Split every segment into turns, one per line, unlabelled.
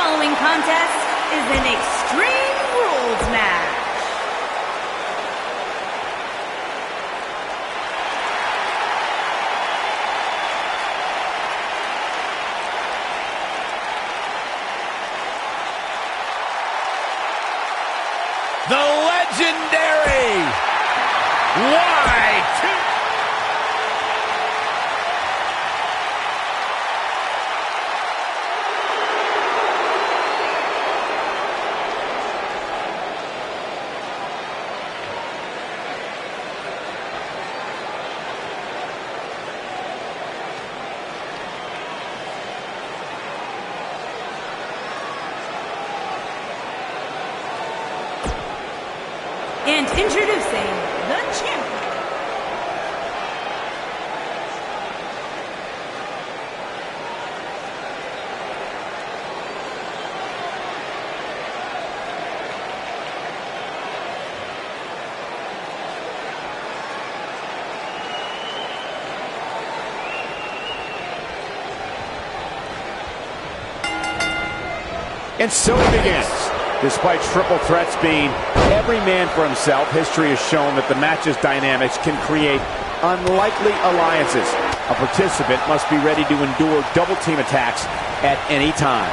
following contest is an Extreme Rules match.
The legendary Y2.
And introducing the champion.
And so it begins. Despite triple threats being every man for himself, history has shown that the match's dynamics can create unlikely alliances. A participant must be ready to endure double team attacks at any time.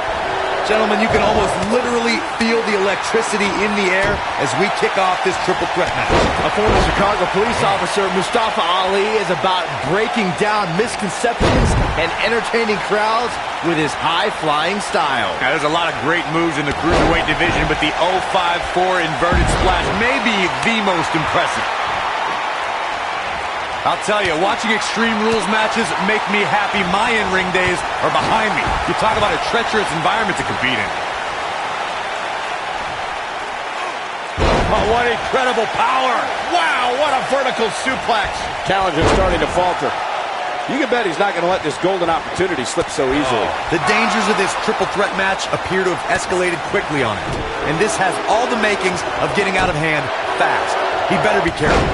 Gentlemen, you can almost literally feel the electricity in the air as we kick off this triple threat match.
A former Chicago police officer, Mustafa Ali, is about breaking down misconceptions and entertaining crowds with his high-flying style.
Now, there's a lot of great moves in the cruiserweight division, but the 054 inverted splash may be the most impressive. I'll tell you, watching Extreme Rules matches make me happy my in-ring days are behind me. You talk about a treacherous environment to compete in. Oh, what incredible power. Wow, what a vertical suplex.
Challenger's starting to falter. You can bet he's not going to let this golden opportunity slip so easily.
The dangers of this triple threat match appear to have escalated quickly on him. And this has all the makings of getting out of hand fast. He better be careful.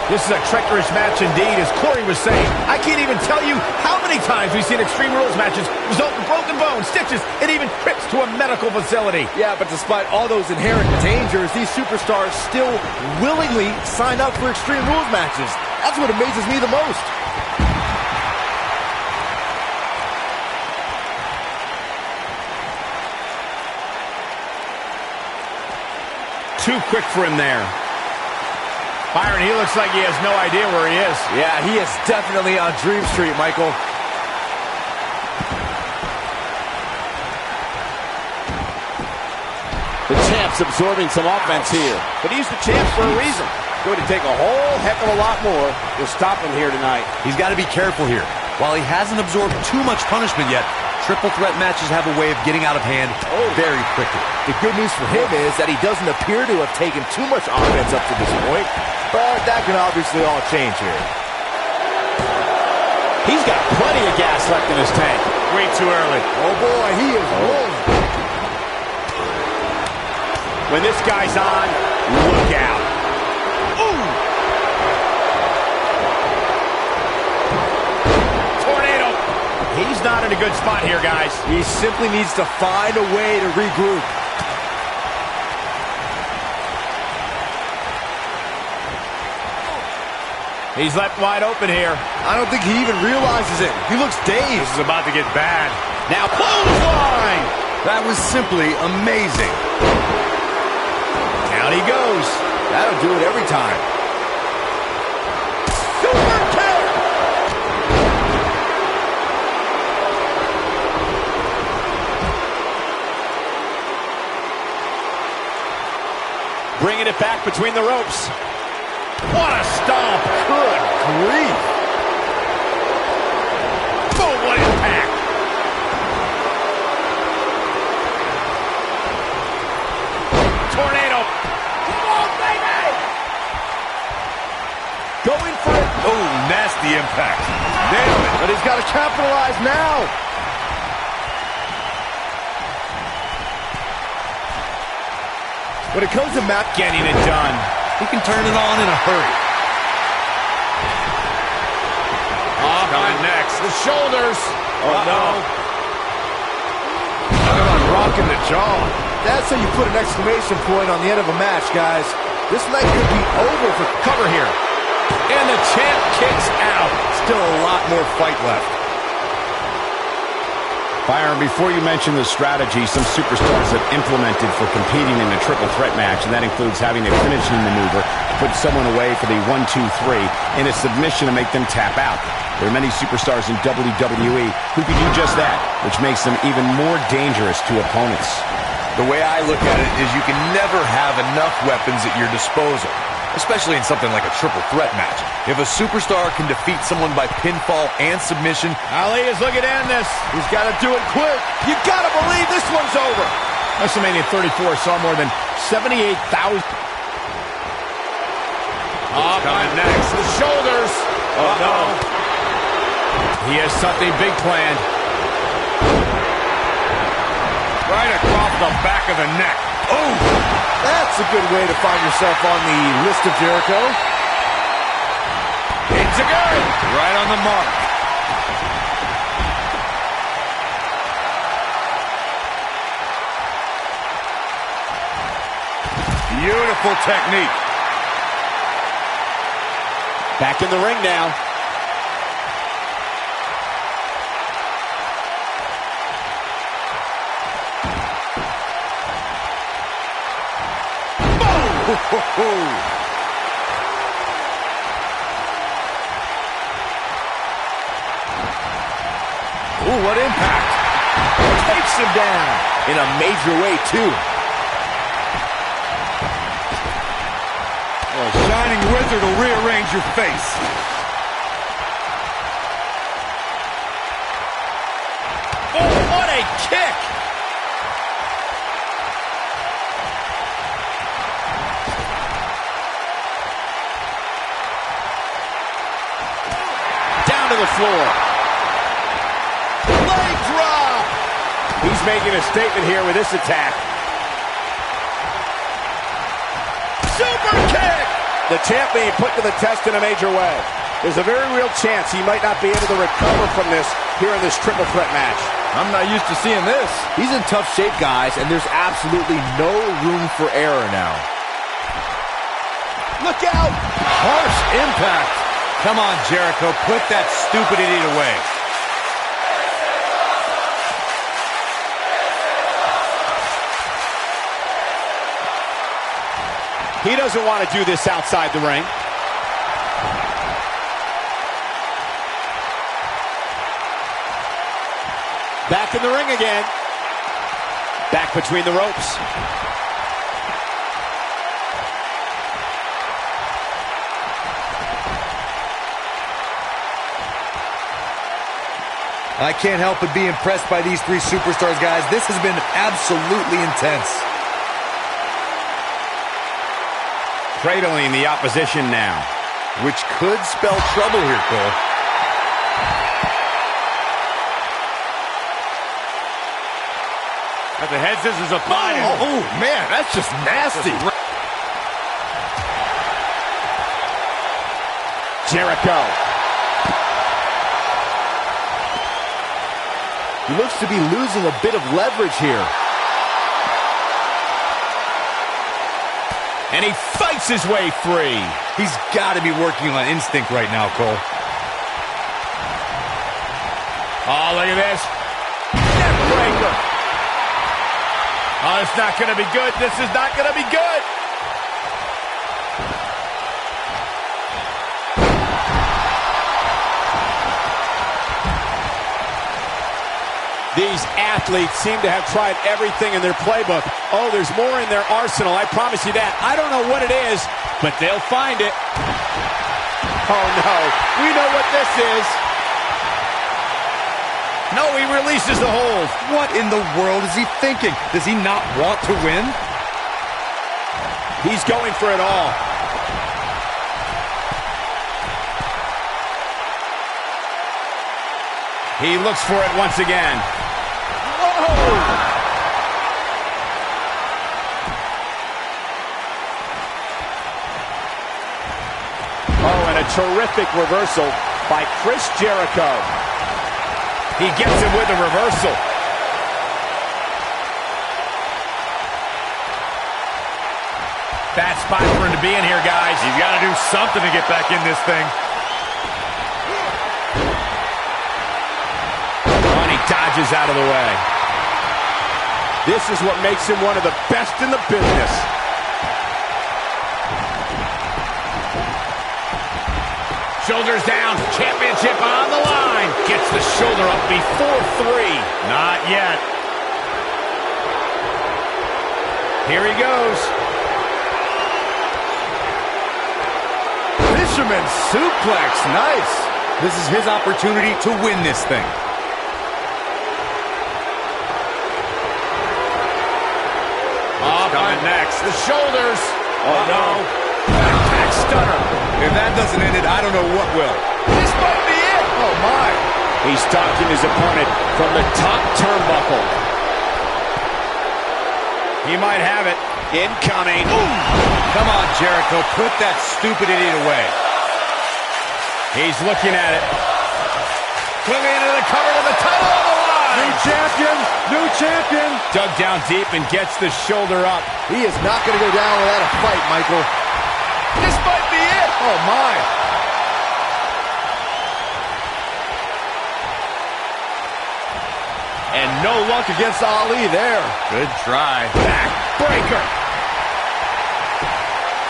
This is a treacherous match indeed, as Corey was saying. I can't even tell you how many times we've seen Extreme Rules matches result in broken bones, stitches, and even trips to a medical facility.
Yeah, but despite all those inherent dangers, these superstars still willingly sign up for Extreme Rules matches. That's what amazes me the most.
Too quick for him there. Byron, he looks like he has no idea where he is.
Yeah, he is definitely on Dream Street, Michael. The champ's absorbing some offense here. But he's the champ for a reason. Going to take a whole heck of a lot more to stop him here tonight.
He's got to be careful here. While he hasn't absorbed too much punishment yet, triple threat matches have a way of getting out of hand very quickly.
The good news for him is that he doesn't appear to have taken too much offense up to this point, but that can obviously all change here. He's got plenty of gas left in his tank.
Way too early.
Oh boy, he is rolling. When this guy's on, look out. Ooh! Tornado.
He's not in a good spot here, guys.
He simply needs to find a way to regroup.
He's left wide open here.
I don't think he even realizes it. He looks dazed.
This is about to get bad.
Now clothesline!
That was simply amazing.
Down he goes. That'll do it every time. Super kick! Bringing it back between the ropes.
What a stomp.
Good grief.
Boom, what impact. Tornado. Come on, baby.
Going for it.
Oh, nasty impact. Nailed it.
But he's got to capitalize now. When it comes to Matt
Getting it done.
He can turn it on in a hurry.
Coming next.
the shoulders.
Oh, no. Talk about rock
in the jaw.
That's how you put an exclamation point on the end of a match, guys. This night could be over for
Cover here. And the champ kicks out.
Still a lot more fight left.
Byron, before you mention the strategy some superstars have implemented for competing in a triple threat match, and that includes having a finishing maneuver to put someone away for the 1-2-3 and a submission to make them tap out. There are many superstars in WWE who can do just that, which makes them even more dangerous to opponents.
The way I look at it is you can never have enough weapons at your disposal, especially in something like a triple threat match. If a superstar can defeat someone by pinfall and submission,
Ali is looking to end this.
He's got to do it quick. You got to believe this one's over.
WrestleMania 34 saw more than 78,000.
coming next.
The shoulders. Oh, no. He has something big planned.
Right across the back of the neck.
Oh, that's a good way to find yourself on the list of Jericho.
It's a good. Right on the mark. Beautiful technique.
Back in the ring now.
Ooh, what impact. Takes him down in a major way, too.
A shining wizard will rearrange your face.
Oh, what a kick!
Down to the floor.
Leg drop.
He's making a statement here with this attack.
Super kick.
The champ being put to the test in a major way. There's a very real chance he might not be able to recover from this here in this triple threat match.
I'm not used to seeing this. He's in tough shape, guys, and there's absolutely no room for error now. Look out!
Harsh impact. Come on, Jericho. Put that stupid idiot away.
He doesn't want to do this outside the ring. Back in the ring again. Back between the ropes.
I can't help but be impressed by these three superstars, guys. This has been absolutely intense.
Cradling the opposition now.
Which could spell trouble here, Cole.
At the head scissors applied.
Oh, man, that's just nasty.
Jericho.
He looks to be losing a bit of leverage here.
And he fights his way free.
He's got to be working on instinct right now, Cole.
Oh, look at this. Neckbreaker. Oh, it's not going to be good. This is not going to be good.
These athletes seem to have tried everything in their playbook. Oh, there's more in their arsenal, I promise you that. I don't know what it is, but they'll find it. Oh, no. We know what this is.
No, he releases the hold.
What in the world is he thinking? Does he not want to win?
He's going for it all. He looks for it once again. Oh, and a terrific reversal by Chris Jericho. He gets him with a reversal.
bad spot for him to be in here, guys.
He's got to do something to get back in this thing.
And he dodges out of the way.
This is what makes him one of the best in the business.
Shoulders down, championship on the line. Gets the shoulder up before 3.
Not yet.
Here he goes.
Fisherman suplex, nice. This is his opportunity to win this thing.
Coming next, the shoulders.
Oh, no.
Back stunner.
If that doesn't end it, I don't know what will.
This might be it.
Oh, my.
He's stalking his opponent from the top turnbuckle.
He might have it.
Incoming. Ooh.
Come on, Jericho. Put that stupid idiot away.
He's looking at it. Clinging into the cover with the title on the line.
New champion. New champion.
Dug down deep and gets the shoulder up.
He is not going to go down without a fight, Michael.
This might be it.
Oh, my. And no luck against Ali there.
Good try.
Backbreaker.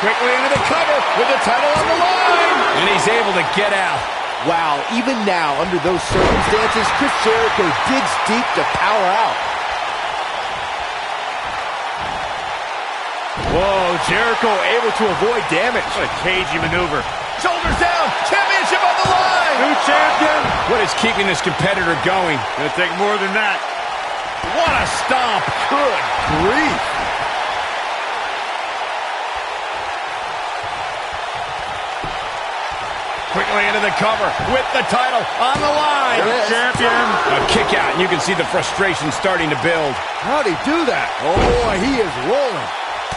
Quickly into the cover with the title on the line. And he's able to get out.
Wow, even now, under those circumstances, Chris Jericho digs deep to power out. Whoa, Jericho able to avoid damage.
What a cagey maneuver.
Shoulders down. Championship on the line.
New champion.
What is keeping this competitor going?
Gonna take more than that.
What a stomp.
Good grief.
Quickly into the cover with the title on the line.
Champion.
A kick out, and you can see the frustration starting to build.
How'd he do that? Oh, boy, he is rolling.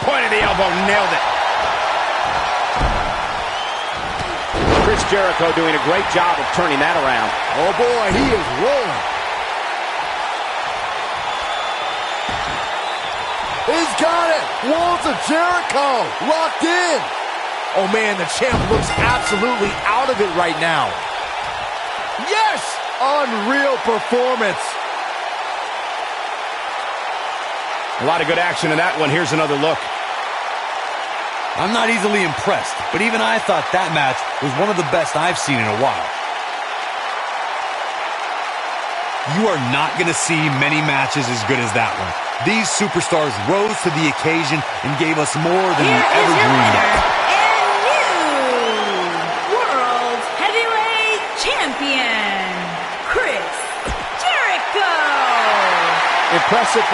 Point of the elbow, nailed it.
Chris Jericho doing a great job of turning that around.
Oh, boy, he is rolling. He's got it. Walls of Jericho locked in. Oh, man, the champ looks absolutely out of it right now. Yes! Unreal performance.
A lot of good action in that one. Here's another look.
I'm not easily impressed, but even I thought that match was one of the best I've seen in a while. You are not going to see many matches as good as that one. These superstars rose to the occasion and gave us more than we ever dreamed of.
World Heavyweight Champion, Chris Jericho.
Impressive.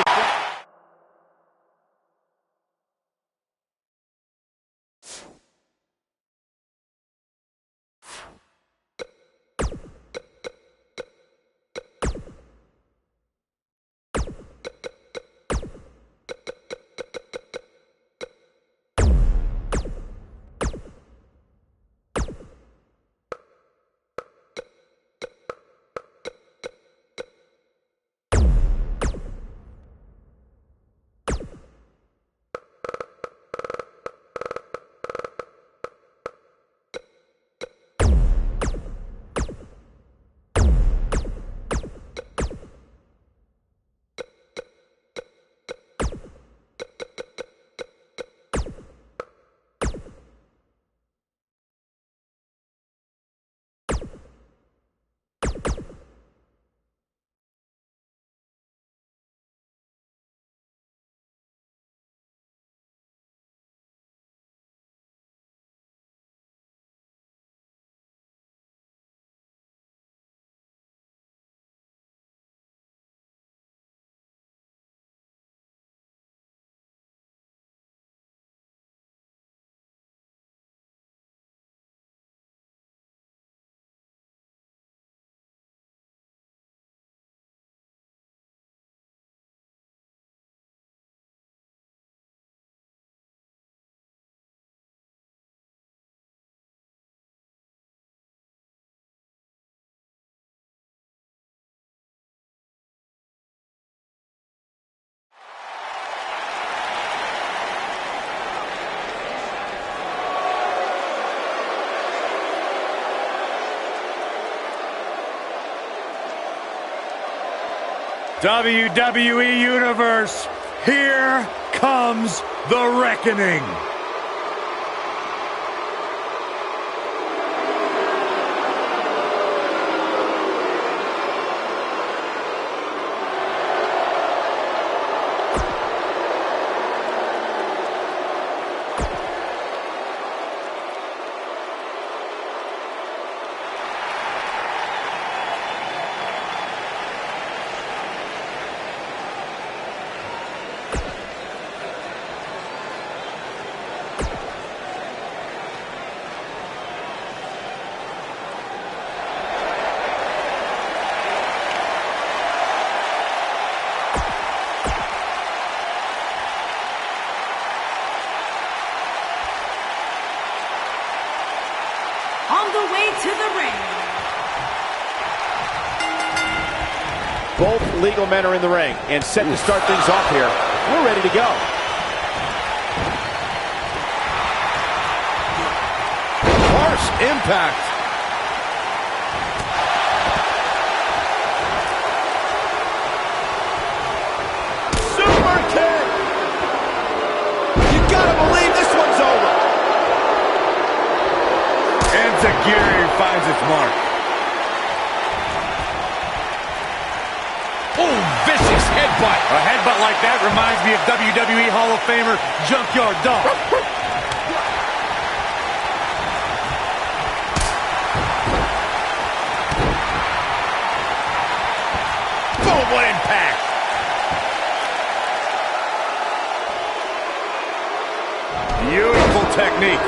WWE Universe, here comes the reckoning.
On the way to the ring.
Both legal men are in the ring and set to start things off here. We're ready to go.
Harsh impact.
Super kick! You gotta believe this one's over.
Enziguri finds its mark.
Oh, vicious headbutt.
A headbutt like that reminds me of WWE Hall of Famer Junkyard Dog.
Boom, what impact.
Beautiful technique.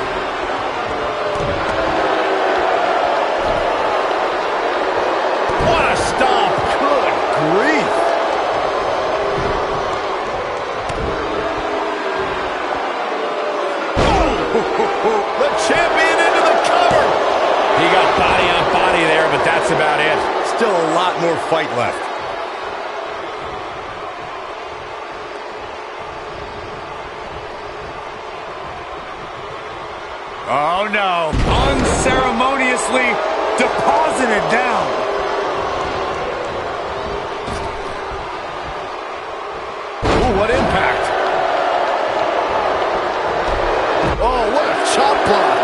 What a stomp. Good grief.
The champion into the cover.
He got body on body there, but that's about it.
Still a lot more fight left. Oh no, unceremoniously deposited down.
Ooh, what impact. Oh, what a chop block.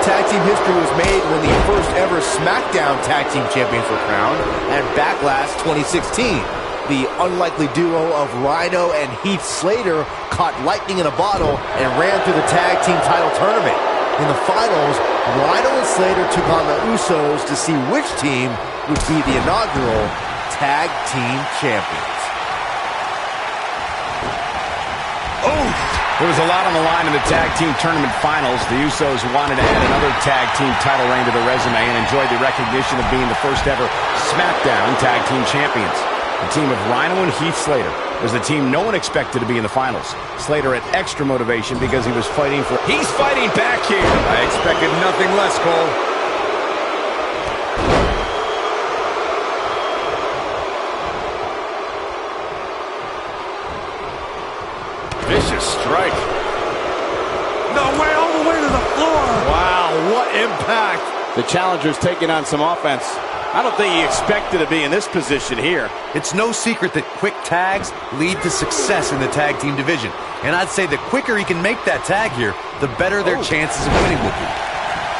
Tag team history was made when the first ever SmackDown Tag Team Champions were crowned at Backlash 2016. The unlikely duo of Rhino and Heath Slater caught lightning in a bottle and ran through the tag team title tournament. In the finals, Rhino and Slater took on the Usos to see which team would be the inaugural Tag Team Champions.
There was a lot on the line in the tag team tournament finals. The Usos wanted to add another tag team title reign to their resume and enjoyed the recognition of being the first ever SmackDown Tag Team Champions. The team of Rhino and Heath Slater was the team no one expected to be in the finals. Slater had extra motivation because he was fighting for... He's fighting back here!
I expected nothing less, Cole.
Vicious strike.
No way, all the way to the floor.
Wow, what impact. The challenger's taking on some offense. I don't think he expected to be in this position here.
It's no secret that quick tags lead to success in the tag team division. And I'd say the quicker he can make that tag here, the better their chances of winning will be.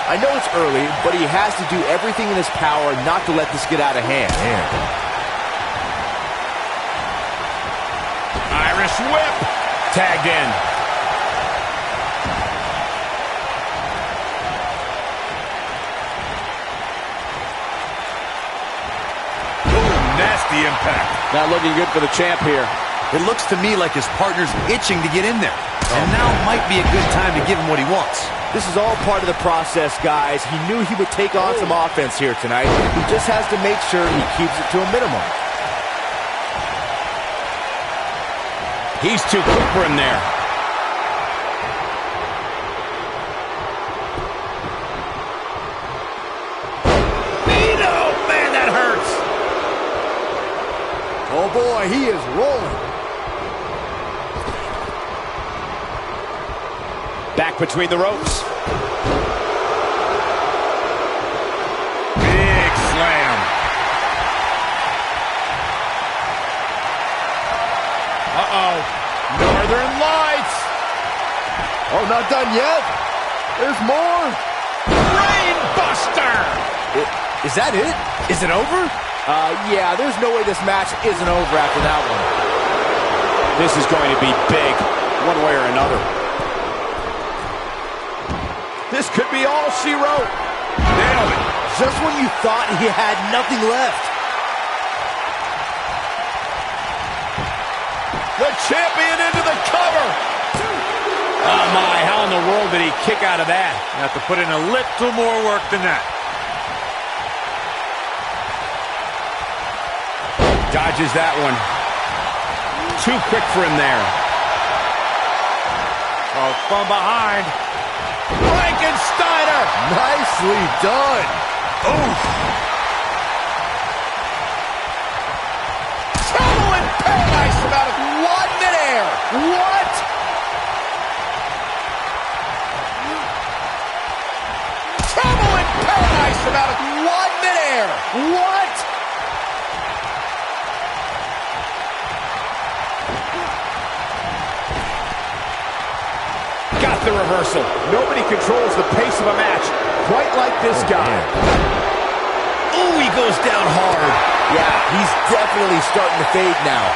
I know it's early, but he has to do everything in his power not to let this get out of hand.
Irish whip! Tagged in.
Nasty impact.
Not looking good for the champ here.
It looks to me like his partner's itching to get in there. And now might be a good time to give him what he wants.
This is all part of the process, guys. He knew he would take on some offense here tonight. He just has to make sure he keeps it to a minimum.
He's too quick for him there.
Oh boy, he is rolling.
Back between the ropes.
Big slam.
Uh-oh. Northern Lights. Oh, not done yet. There's more.
Brain Buster!
Is that it? Is it over? Yeah, there's no way this match isn't over after that one.
This is going to be big, one way or another. This could be all she wrote.
Nailed it.
Just when you thought he had nothing left.
The champion into the cover.
Oh my, how in the world did he kick out of that?
You have to put in a little more work than that.
Dodges that one. Too quick for him there.
Oh, from behind.
Frankensteiner. Nicely done.
Oof.
Trouble in paradise from out of one midair. What? Trouble in paradise from out of one midair. What? Got the reversal. Nobody controls the pace of a match quite like this guy.
Ooh, he goes down hard. Yeah, he's definitely starting to fade now.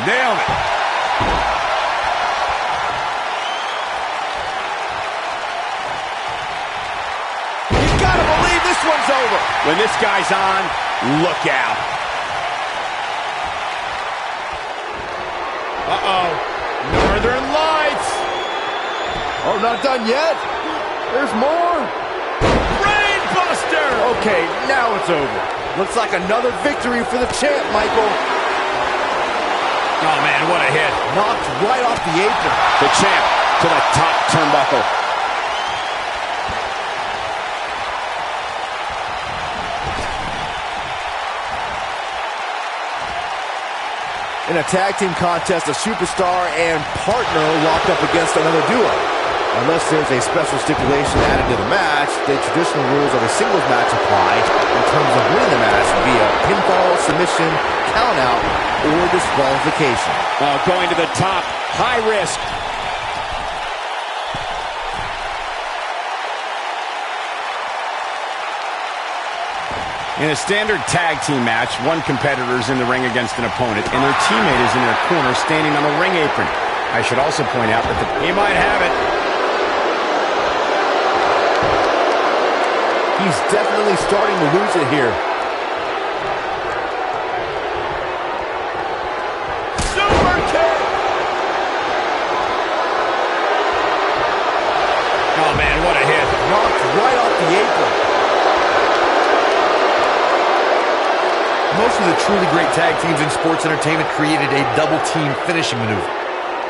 Nailed it.
You gotta believe this one's over. When this guy's on, look out. Uh-oh. Northern Lights.
Oh, not done yet. There's more.
Brain Buster.
Okay, now it's over.
Looks like another victory for the champ, Michael.
Oh man, what a hit.
Knocked right off the apron.
The champ to the top turnbuckle.
In a tag team contest, a superstar and partner locked up against another duo. Unless there's a special stipulation added to the match, the traditional rules of a singles match apply in terms of winning the match via pinfall, submission, countout, or disqualification.
Going to the top, high risk.
In a standard tag team match, one competitor is in the ring against an opponent, and their teammate is in their corner standing on the ring apron. I should also point out that he might have it.
He's definitely starting to lose it here.
Super kick.
Oh man, what a hit.
Knocked right off the apron.
Most of the truly great tag teams in sports entertainment created a double-team finishing maneuver.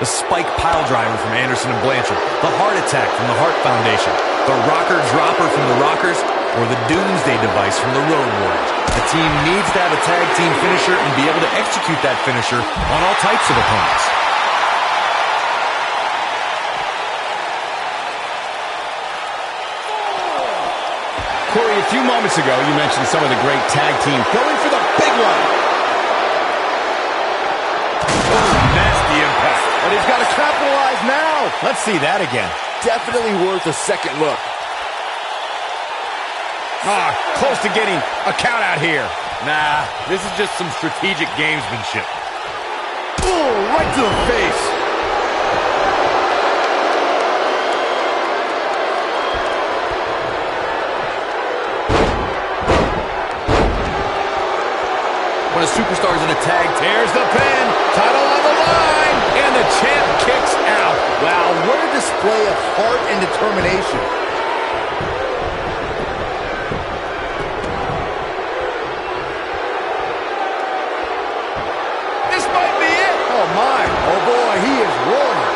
The spike pile driver from Anderson and Blanchard, the heart attack from the Hart Foundation, the rocker dropper from the Rockers, or the Doomsday device from the Road Warriors. A team needs to have a tag team finisher and be able to execute that finisher on all types of opponents.
Corey, a few moments ago, you mentioned some of the great tag team going for the big one.
Nasty impact.
And he's got to capitalize now.
Let's see that again.
Definitely worth a second look.
Close to getting a count out here.
Nah, this is just some strategic gamesmanship.
Ooh, right to the face.
When a superstar's in a tag team,
Here's the pin. Title on the line. And the champ kicks out.
Wow, what a display of heart and determination.
This might be it. Oh, my.
Oh boy, he is rolling.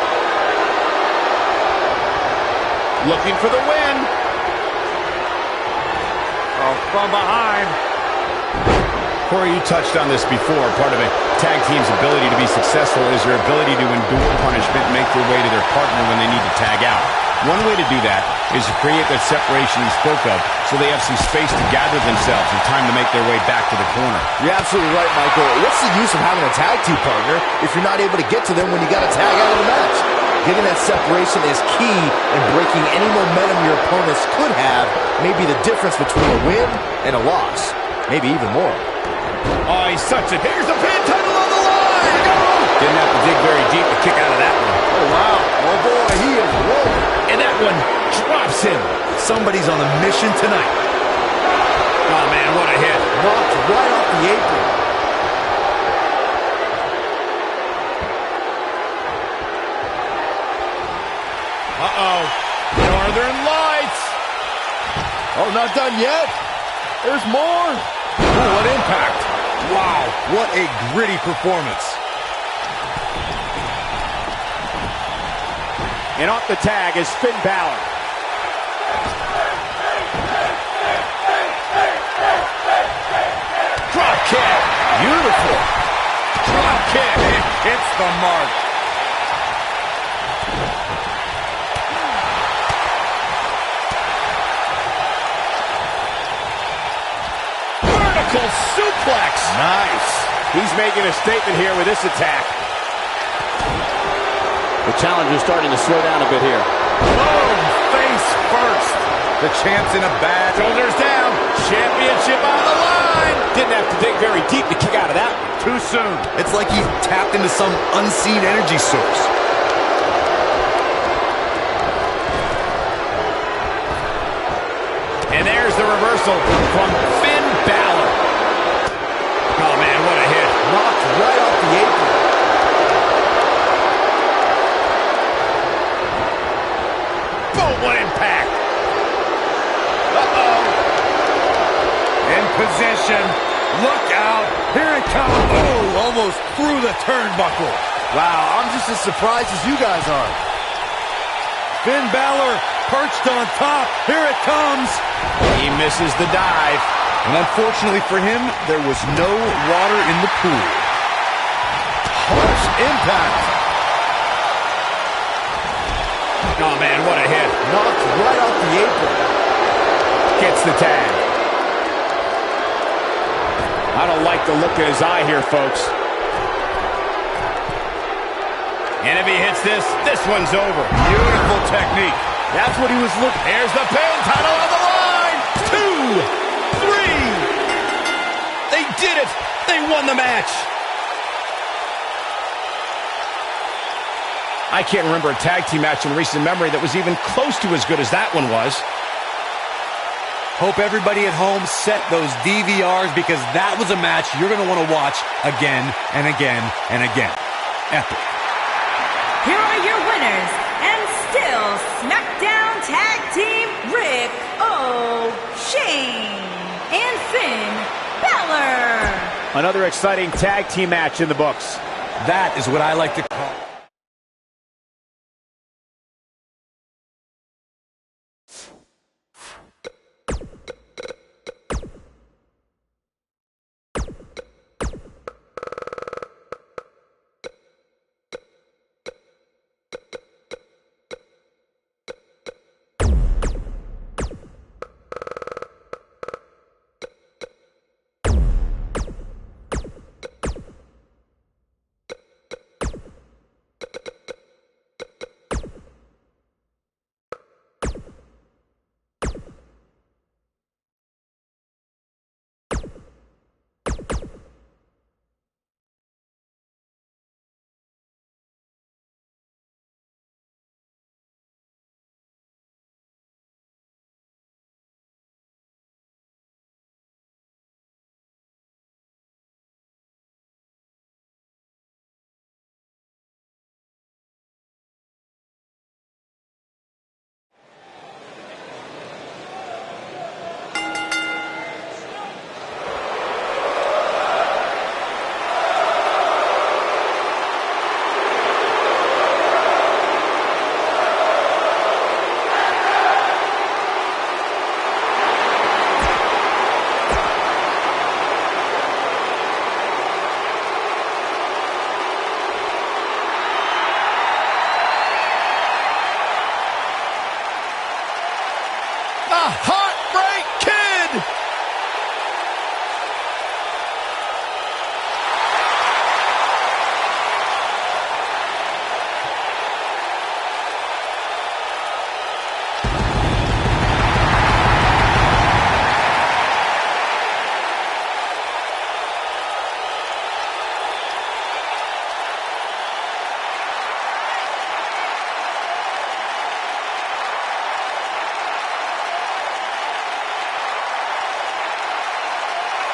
Looking for the win.
Oh, from behind.
Corey, you touched on this before. Part of a tag team's ability to be successful is their ability to endure punishment and make their way to their partner when they need to tag out. One way to do that is to create that separation you spoke of so they have some space to gather themselves and time to make their way back to the corner.
You're absolutely right, Michael. What's the use of having a tag team partner if you're not able to get to them when you got to tag out of the match? Getting that separation is key, and breaking any momentum your opponents could have may be the difference between a win and a loss. Maybe even more.
Oh, he's such a... Here's the pin, title on the line! Go! Didn't have to dig very deep to kick out of that one.
Oh, wow. Oh, boy, he is rolling.
And that one drops him.
Somebody's on a mission tonight.
Oh, man, what a hit.
Knocked right off the apron.
Uh-oh. Northern Lights.
Oh, not done yet. There's more.
Oh, what impact.
Wow, what a gritty performance.
And off the tag is Finn Balor.
Drop kick.
Beautiful.
Drop kick. It hits the mark. Vertical suplex.
Nice. He's making a statement here with this attack. The challenger's starting to slow down a bit here.
Boom. Face first.
The champ's in a bad...
Shoulders down. Championship on the line.
Didn't have to dig very deep to kick out of that one.
Too soon.
It's like he tapped into some unseen energy source.
And there's the reversal from Finn Balor. Oh, man, what a hit.
Knocked right off the apron.
Boom, what impact. Uh-oh. In position. Look out. Here it comes.
Oh, almost through the turnbuckle.
Wow, I'm just as surprised as you guys are.
Finn Balor perched on top. Here it comes.
He misses the dive.
And unfortunately for him, there was no water in the pool.
Harsh impact.
Oh, man, what a hit.
Knocked right off the apron.
Gets the tag. I don't like the look in his eye here, folks. And if he hits this, this one's over. Beautiful technique.
That's what he was looking.
Here's the pin, title on the line. 2, 3. They did it. They won the match. I can't remember a tag team match in recent memory that was even close to as good as that one was.
Hope everybody at home set those DVRs, because that was a match you're going to want to watch again and again and again. Epic.
Here are your winners, and still SmackDown Tag Team Rick Shane and Finn Balor.
Another exciting tag team match in the books.
That is what I like to call...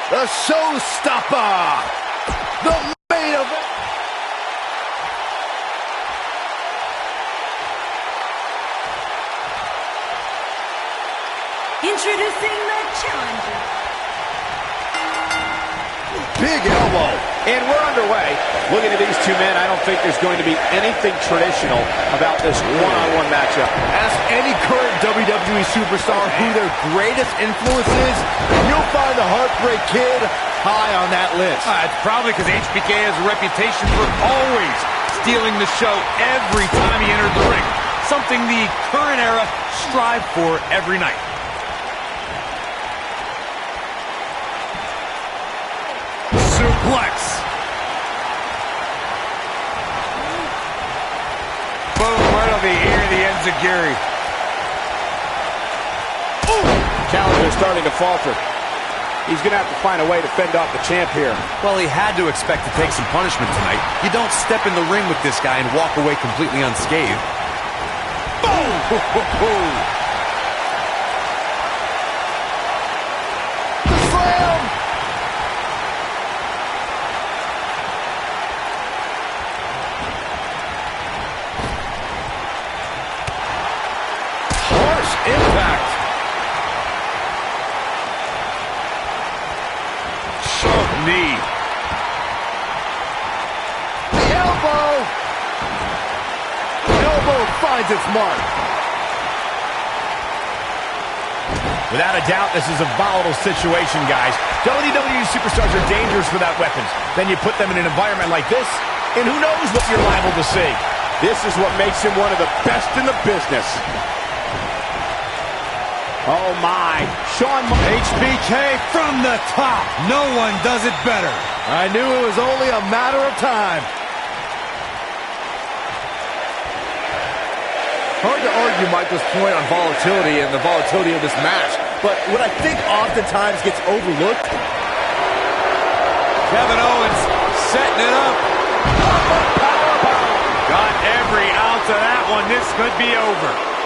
The showstopper. The main event.
Introducing the challenger.
Big elbow.
And we're underway. Looking at these two men, I don't think there's going to be anything traditional about this one-on-one matchup.
Ask any current WWE superstar who their greatest influence is, and you'll find the Heartbreak Kid high on that list.
It's probably because HBK has a reputation for always stealing the show every time he entered the ring. Something the current era strive for every night. Suplex. Boom, right on the ear of the enziguri.
Challenger starting to falter. He's going to have to find a way to fend off the champ here.
Well, he had to expect to take some punishment tonight. You don't step in the ring with this guy and walk away completely unscathed. Boom!
Impact.
Sharp knee.
The elbow. Elbow finds its mark.
Without a doubt, this is a volatile situation, guys. WWE superstars are dangerous without weapons. Then you put them in an environment like this, and who knows what you're liable to see.
This is what makes him one of the best in the business. Oh my,
HBK from the top. No one does it better.
I knew it was only a matter of time. Hard to argue Michael's point on volatility and the volatility of this match, but what I think oftentimes gets overlooked.
Kevin Owens setting it up. Got every ounce of that one. This could be over.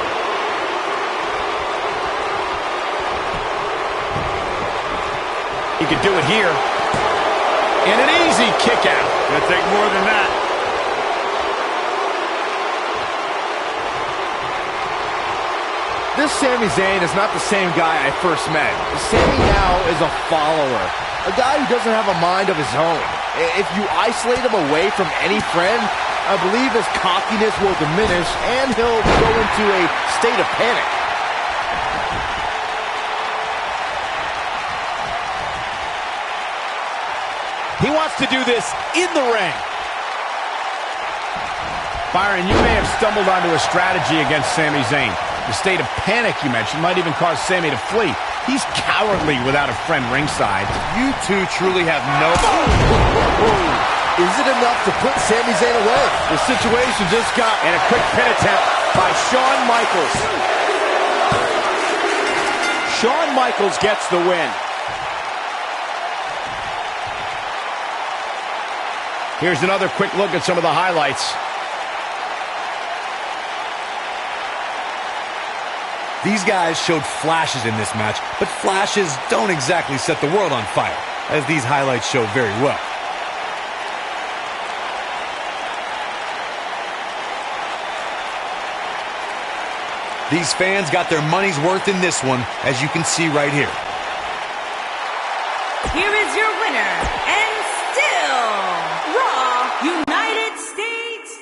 He could do it here. And an easy kick out.
Gonna take more than that.
This Sami Zayn is not the same guy I first met. Sami now is a follower, a guy who doesn't have a mind of his own. If you isolate him away from any friend, I believe his cockiness will diminish and he'll go into a state of panic.
he wants to do this in the ring.
Byron, you may have stumbled onto a strategy against Sami Zayn. The state of panic you mentioned might even cause Sami to flee. He's cowardly without a friend ringside.
You two truly have no...
Is it enough to put Sami Zayn away? The situation just got...
And a quick pin attempt by Shawn Michaels. Shawn Michaels gets the win.
Here's another quick look at some of the highlights.
These guys showed flashes in this match, but flashes don't exactly set the world on fire, as these highlights show very well. These fans got their money's worth in this one, as you can see right here.
Here is your winner, and still Raw United States.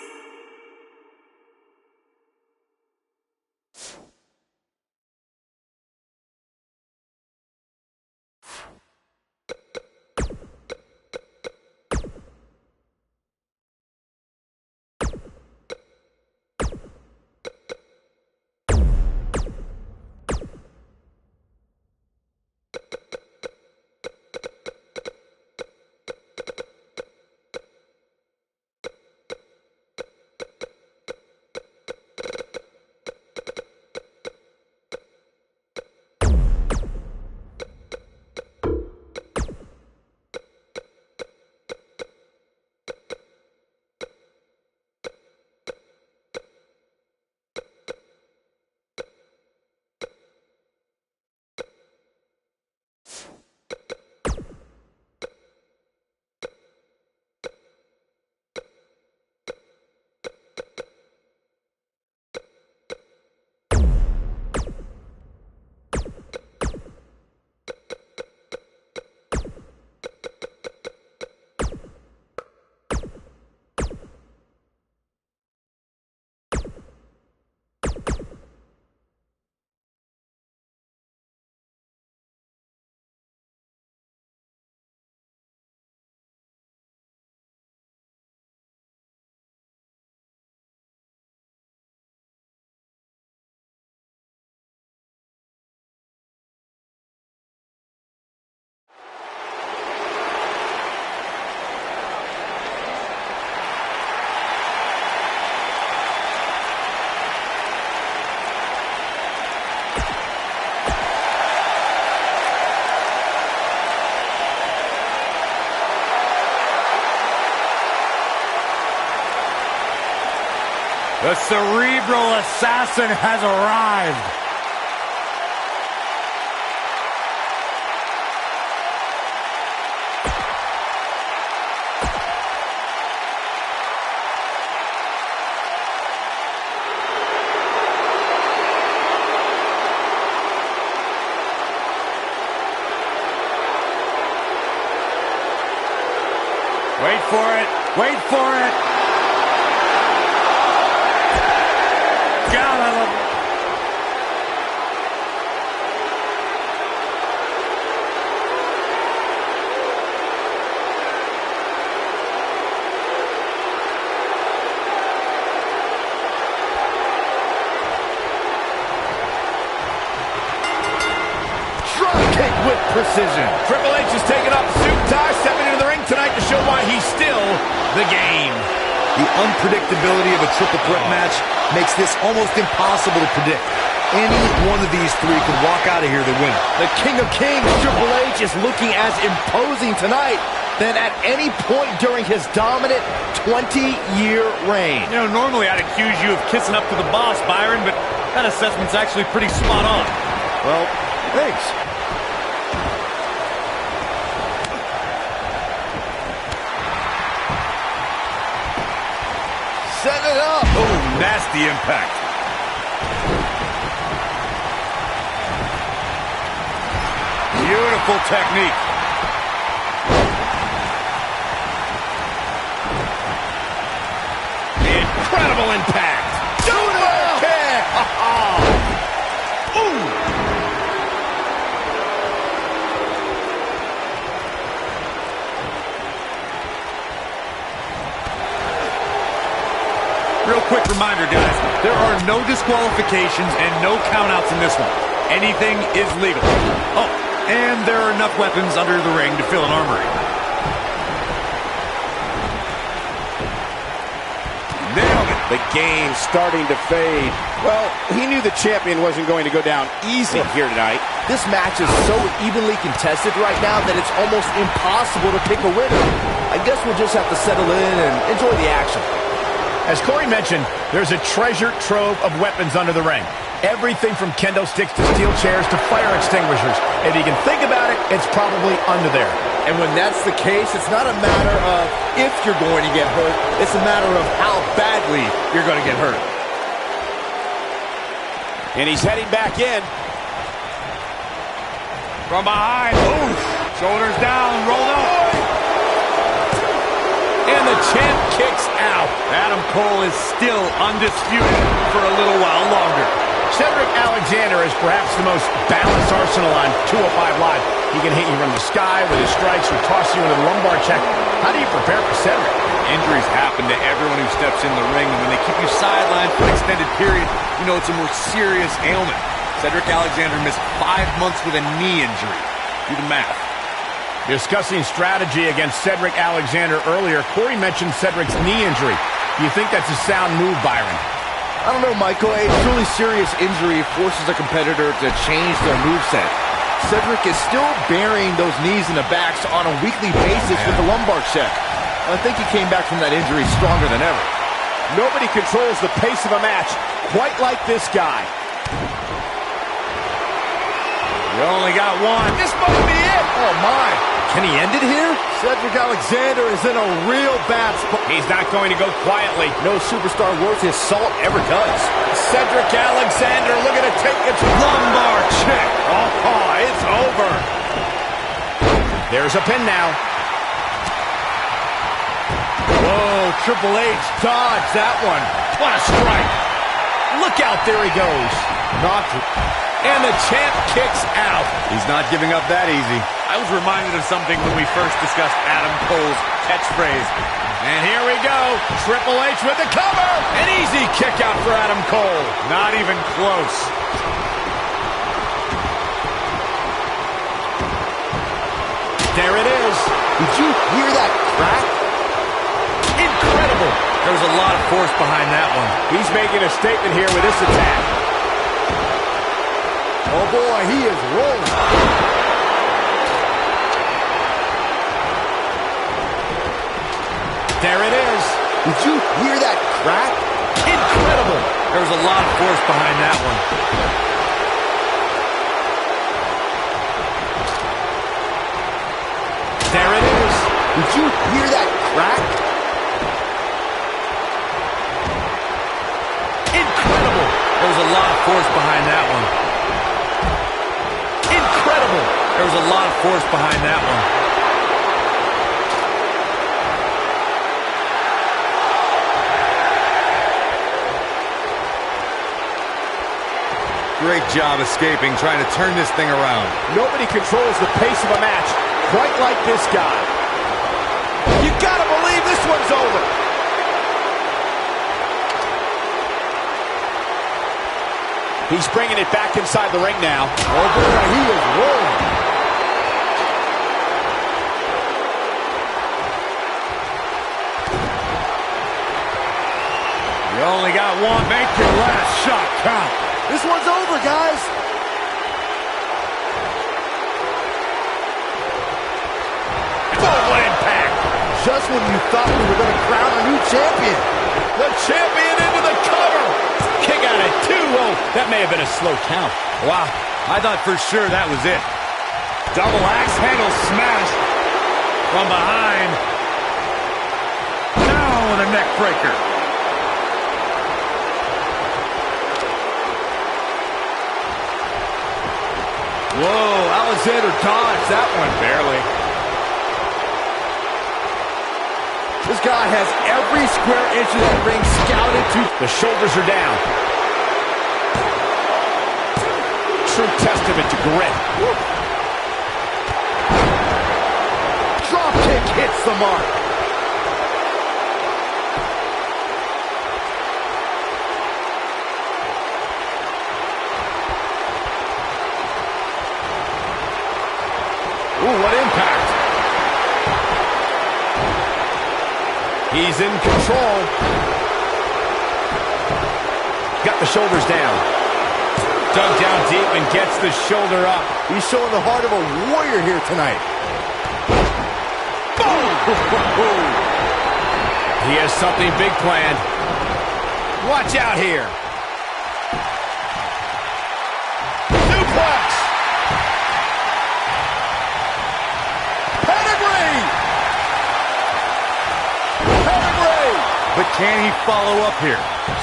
The cerebral assassin has arrived. Wait for it. Wait for it. God, I love it.
Drop kick with precision.
Triple H is taking off the suit tie, stepping into the ring tonight to show why he's still the game.
The unpredictability of a triple threat match makes this almost impossible to predict. Any one of these three could walk out of here the winner.
The King of Kings, Triple H, is looking as imposing tonight than at any point during his dominant 20-year reign.
You know, normally I'd accuse you of kissing up to the boss, Byron, but that assessment's actually pretty spot on.
Well, thanks. Set it up.
Oh, nasty impact. Beautiful technique.
Incredible impact.
Super kick.
Ooh. Real quick reminder, guys, there are no disqualifications and no countouts in this one. Anything is legal. Oh, and there are enough weapons under the ring to fill an armory. Nailed it.
The game starting to fade. Well, he knew the champion wasn't going to go down easy here tonight.
This match is so evenly contested right now that it's almost impossible to pick a winner. I guess we'll just have to settle in and enjoy the action.
As Corey mentioned, there's a treasure trove of weapons under the ring. Everything from kendo sticks to steel chairs to fire extinguishers. If you can think about it, it's probably under there.
And when that's the case, it's not a matter of if you're going to get hurt. It's a matter of how badly you're going to get hurt.
And he's heading back in.
From behind. Oof. Shoulders down, rolled up.
And the champ kicks out.
Adam Cole is still undisputed for a little while longer.
Cedric Alexander is perhaps the most balanced arsenal on 205 Live. He can hit you from the sky with his strikes or toss you into the lumbar check. How do you prepare for Cedric?
Injuries happen to everyone who steps in the ring, and when they keep you sidelined for an extended period, you know it's a more serious ailment. Cedric Alexander missed 5 months with a knee injury. Do the math.
Discussing strategy against Cedric Alexander earlier, Corey mentioned Cedric's knee injury. Do you think that's a sound move, Byron?
I don't know, Michael. A truly serious injury forces a competitor to change their moveset. Cedric is still burying those knees in the backs on a weekly basis with the lumbar check. I think he came back from that injury stronger than ever.
Nobody controls the pace of a match quite like this guy.
You only got one.
This might be it. Oh, my.
Can he end it here?
Cedric Alexander is in a real bad spot.
He's not going to go quietly.
No superstar worth his salt ever does.
Cedric Alexander looking to take it to
Lumbar check.
Oh, it's over. There's a pin now.
Whoa, Triple H dodged that one.
What a strike. Look out, there he goes.
Knocked it.
And the champ kicks out.
He's not giving up that easy. I was reminded of something when we first discussed Adam Cole's catchphrase.
And here we go. Triple H with the cover. An easy kick out for Adam Cole.
Not even close.
There it is.
Did you hear that crack?
Incredible.
There was a lot of force behind that one.
He's making a statement here with this attack.
Oh, boy, he is rolling.
There it is.
Did you hear that crack?
Incredible. There was a lot of force behind that one.
There it is.
Did you hear that crack?
Incredible. There was a lot of force behind that one. Incredible. There was a lot of force behind that one. Great job escaping, trying to turn this thing around.
Nobody controls the pace of a match quite like this guy. You gotta believe this one's over. He's bringing it back inside the ring now.
Oh, boy, he is rolling.
You only got one. Make your last shot count.
This one's over, guys.
Full impact.
Just when you thought we were going to crown a new champion.
The champion into the cover. Kick out at 2. Oh, that may have been a slow count.
Wow, I thought for sure that was it. Double axe handle smash from behind. Now with a neck breaker. Whoa, Alexander dodged that one barely.
This guy has every square inch of that ring scouted to.
The shoulders are down. True testament to grit. Woo.
Drop kick hits the mark.
Ooh, what impact.
He's in control. Got the shoulders down. Dug down deep and gets the shoulder up.
He's showing the heart of a warrior here tonight.
Boom! He has something big planned. Watch out here. Suplex! Pedigree! Pedigree!
But can he follow up here?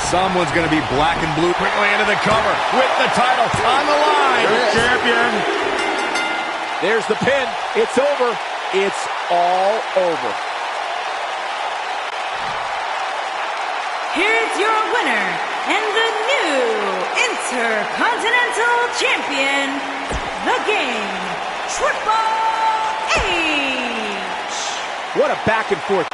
Someone's going to be black and blue.
Quickly into the cover with the title on the line.
Champion.
There's the pin. It's over. It's all over.
Here's your winner and the new Intercontinental Champion, The Game, Triple H.
What a back and forth.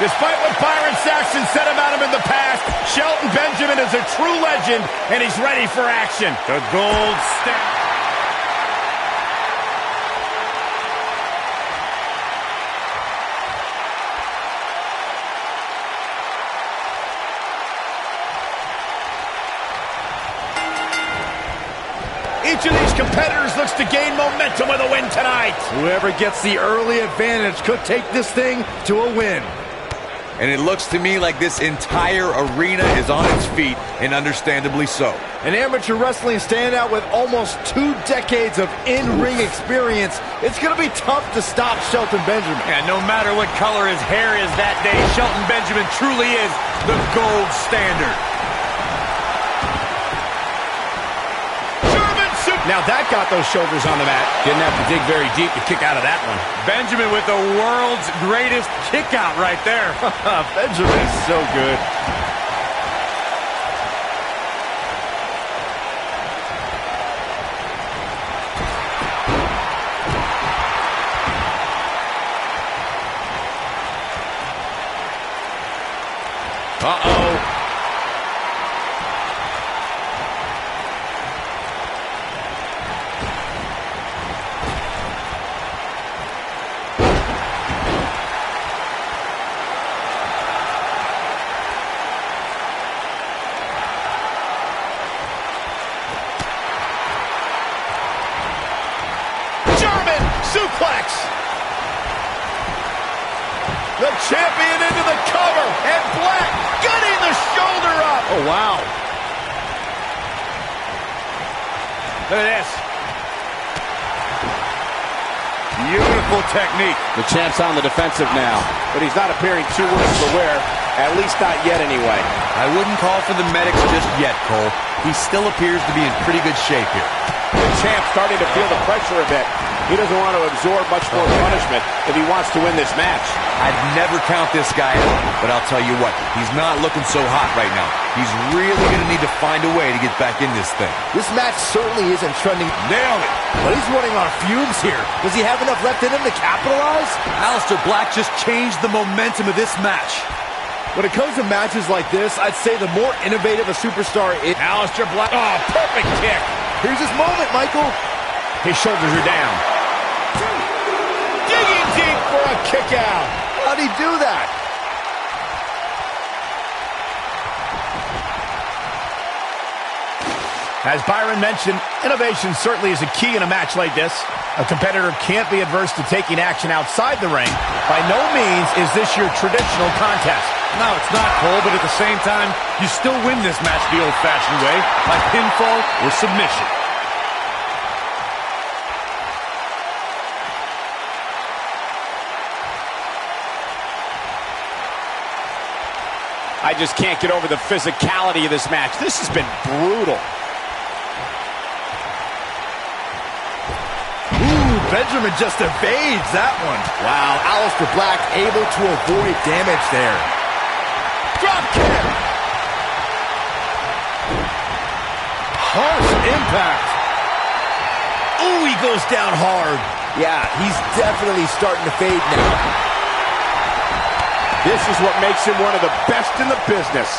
Despite what Byron Saxton said about him in the past, Shelton Benjamin is a true legend, and he's ready for action.
The gold standard.
Each of these competitors looks to gain momentum with a win tonight.
Whoever gets the early advantage could take this thing to a win.
And it looks to me like this entire arena is on its feet, and understandably so.
An amateur wrestling standout with almost 2 decades of in-ring experience. It's going to be tough to stop Shelton Benjamin.
Yeah, no matter what color his hair is that day, Shelton Benjamin truly is the gold standard.
Now that got those shoulders on the mat. Didn't have to dig very deep to kick out of that one.
Benjamin with the world's greatest kick out right there.
Benjamin is so good.
Uh-oh. Suplex. The champion into the cover, and Black getting the shoulder up.
Oh, wow.
Look at this.
Beautiful technique.
The champ's on the defensive now, but he's not appearing too worse for wear, at least not yet anyway.
I wouldn't call for the medics just yet, Cole. He still appears to be in pretty good shape here.
The champ starting to feel the pressure a bit. He doesn't want to absorb much more punishment if he wants to win this match.
I'd never count this guy out, but I'll tell you what, he's not looking so hot right now. He's really going to need to find a way to get back in this thing.
This match certainly isn't trending.
Nailed it.
But he's running on fumes here. Does he have enough left in him to capitalize?
Aleister Black just changed the momentum of this match.
When it comes to matches like this, I'd say the more innovative a superstar is.
Aleister Black. Oh, perfect kick.
Here's his moment, Michael.
His shoulders are down. Digging deep for a kick out.
How'd he do that?
As Byron mentioned, innovation certainly is a key in a match like this. A competitor can't be adverse to taking action outside the ring. By no means is this your traditional contest.
No, it's not, Cole, but at the same time, you still win this match the old-fashioned way, by pinfall or submission.
I just can't get over the physicality of this match. This has been brutal.
Ooh, Benjamin just evades that one.
Wow, Aleister Black able to avoid damage there.
Drop kick. Harsh impact. Ooh, he goes down hard.
Yeah, he's definitely starting to fade now.
This is what makes him one of the best in the business.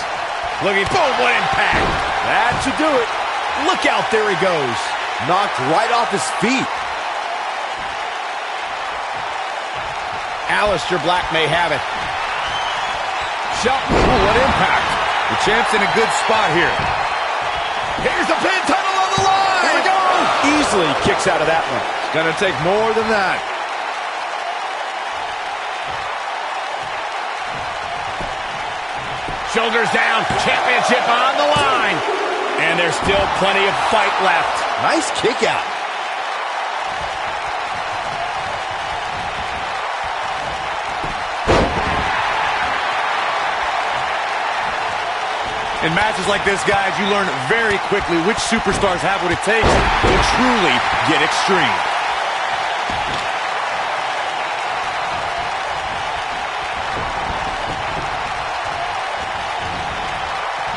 Looking, boom, what impact.
That should do it. Look out, there he goes.
Knocked right off his feet.
Aleister Black may have it.
Shelton, ooh, what impact.
The champ's in a good spot here.
Here's the pin tunnel on the line.
Here we go. Easily kicks out of that one.
It's going to take more than that.
Shoulders down, championship on the line. And there's still plenty of fight left.
Nice kick out.
In matches like this, guys, you learn very quickly which superstars have what it takes to truly get extreme.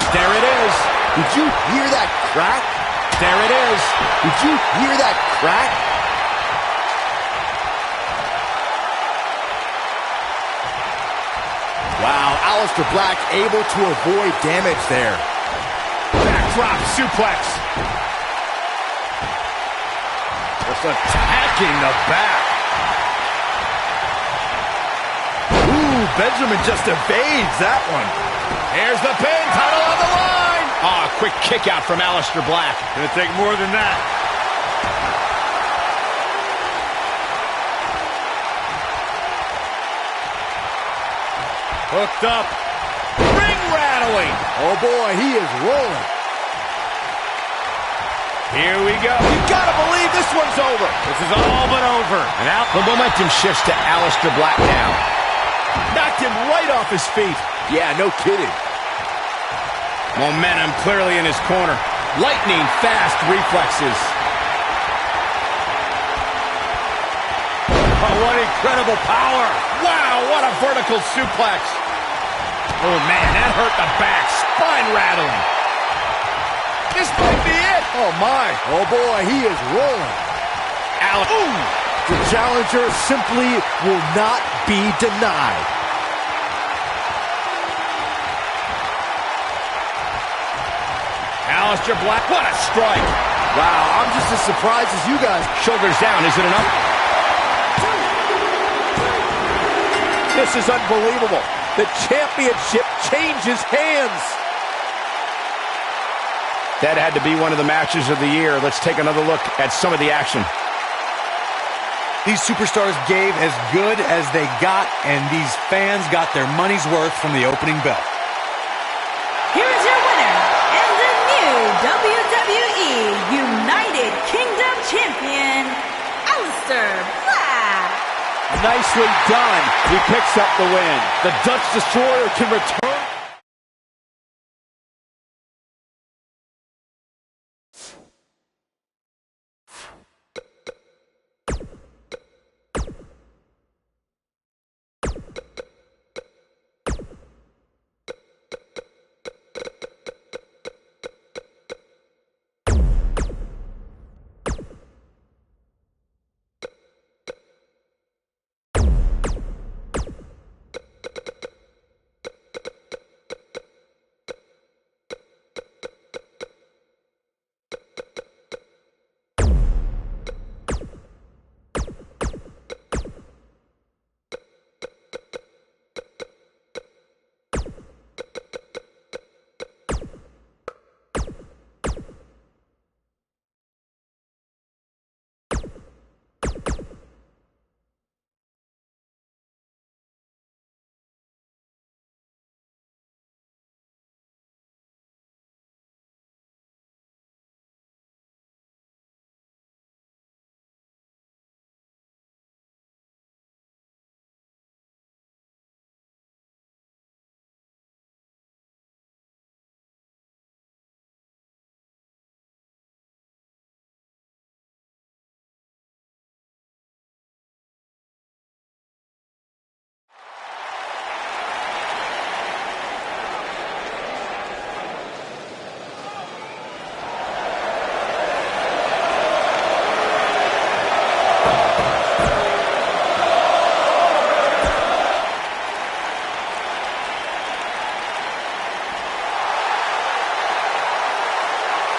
There it is.
Did you hear that crack?
There it is.
Did you hear that crack? Wow, Aleister Black able to avoid damage there.
Backdrop suplex.
Just attacking the back. Ooh, Benjamin just evades that one.
Here's the pin, title on the line. Ah, quick kick out from Aleister Black.
Gonna take more than that.
Hooked up. Ring rattling.
Oh boy, he is rolling.
Here we go. You gotta believe this one's over. This is all but over.
And out the momentum shifts to Aleister Black now.
Knocked him right off his feet.
Yeah, no kidding.
Momentum clearly in his corner. Lightning fast reflexes.
Oh, what incredible power. Wow, what a vertical suplex. Oh, man, that hurt the back. Spine rattling. This might be it.
Oh, my. Oh, boy, he is rolling.
Ooh.
The challenger simply will not be denied.
Aleister Black, what a strike.
Wow, I'm just as surprised as you guys.
Shoulders down, is it enough?
This is unbelievable. The championship changes hands.
That had to be one of the matches of the year. Let's take another look at some of the action.
These superstars gave as good as they got, and these fans got their money's worth from the opening bell.
Here is your winner, and the new WWE United Kingdom Champion, Aleister Black.
Nicely done. He picks up the win. The Dutch Destroyer can return.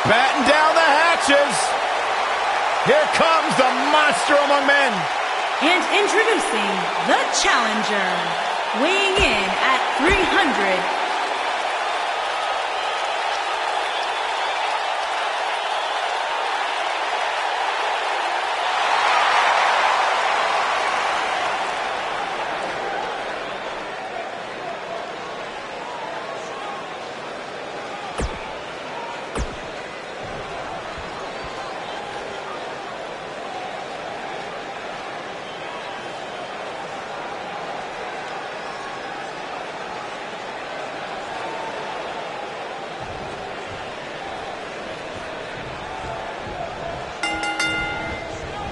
Batten down the hatches. Here comes the monster among men.
And introducing the challenger, weighing in at 300.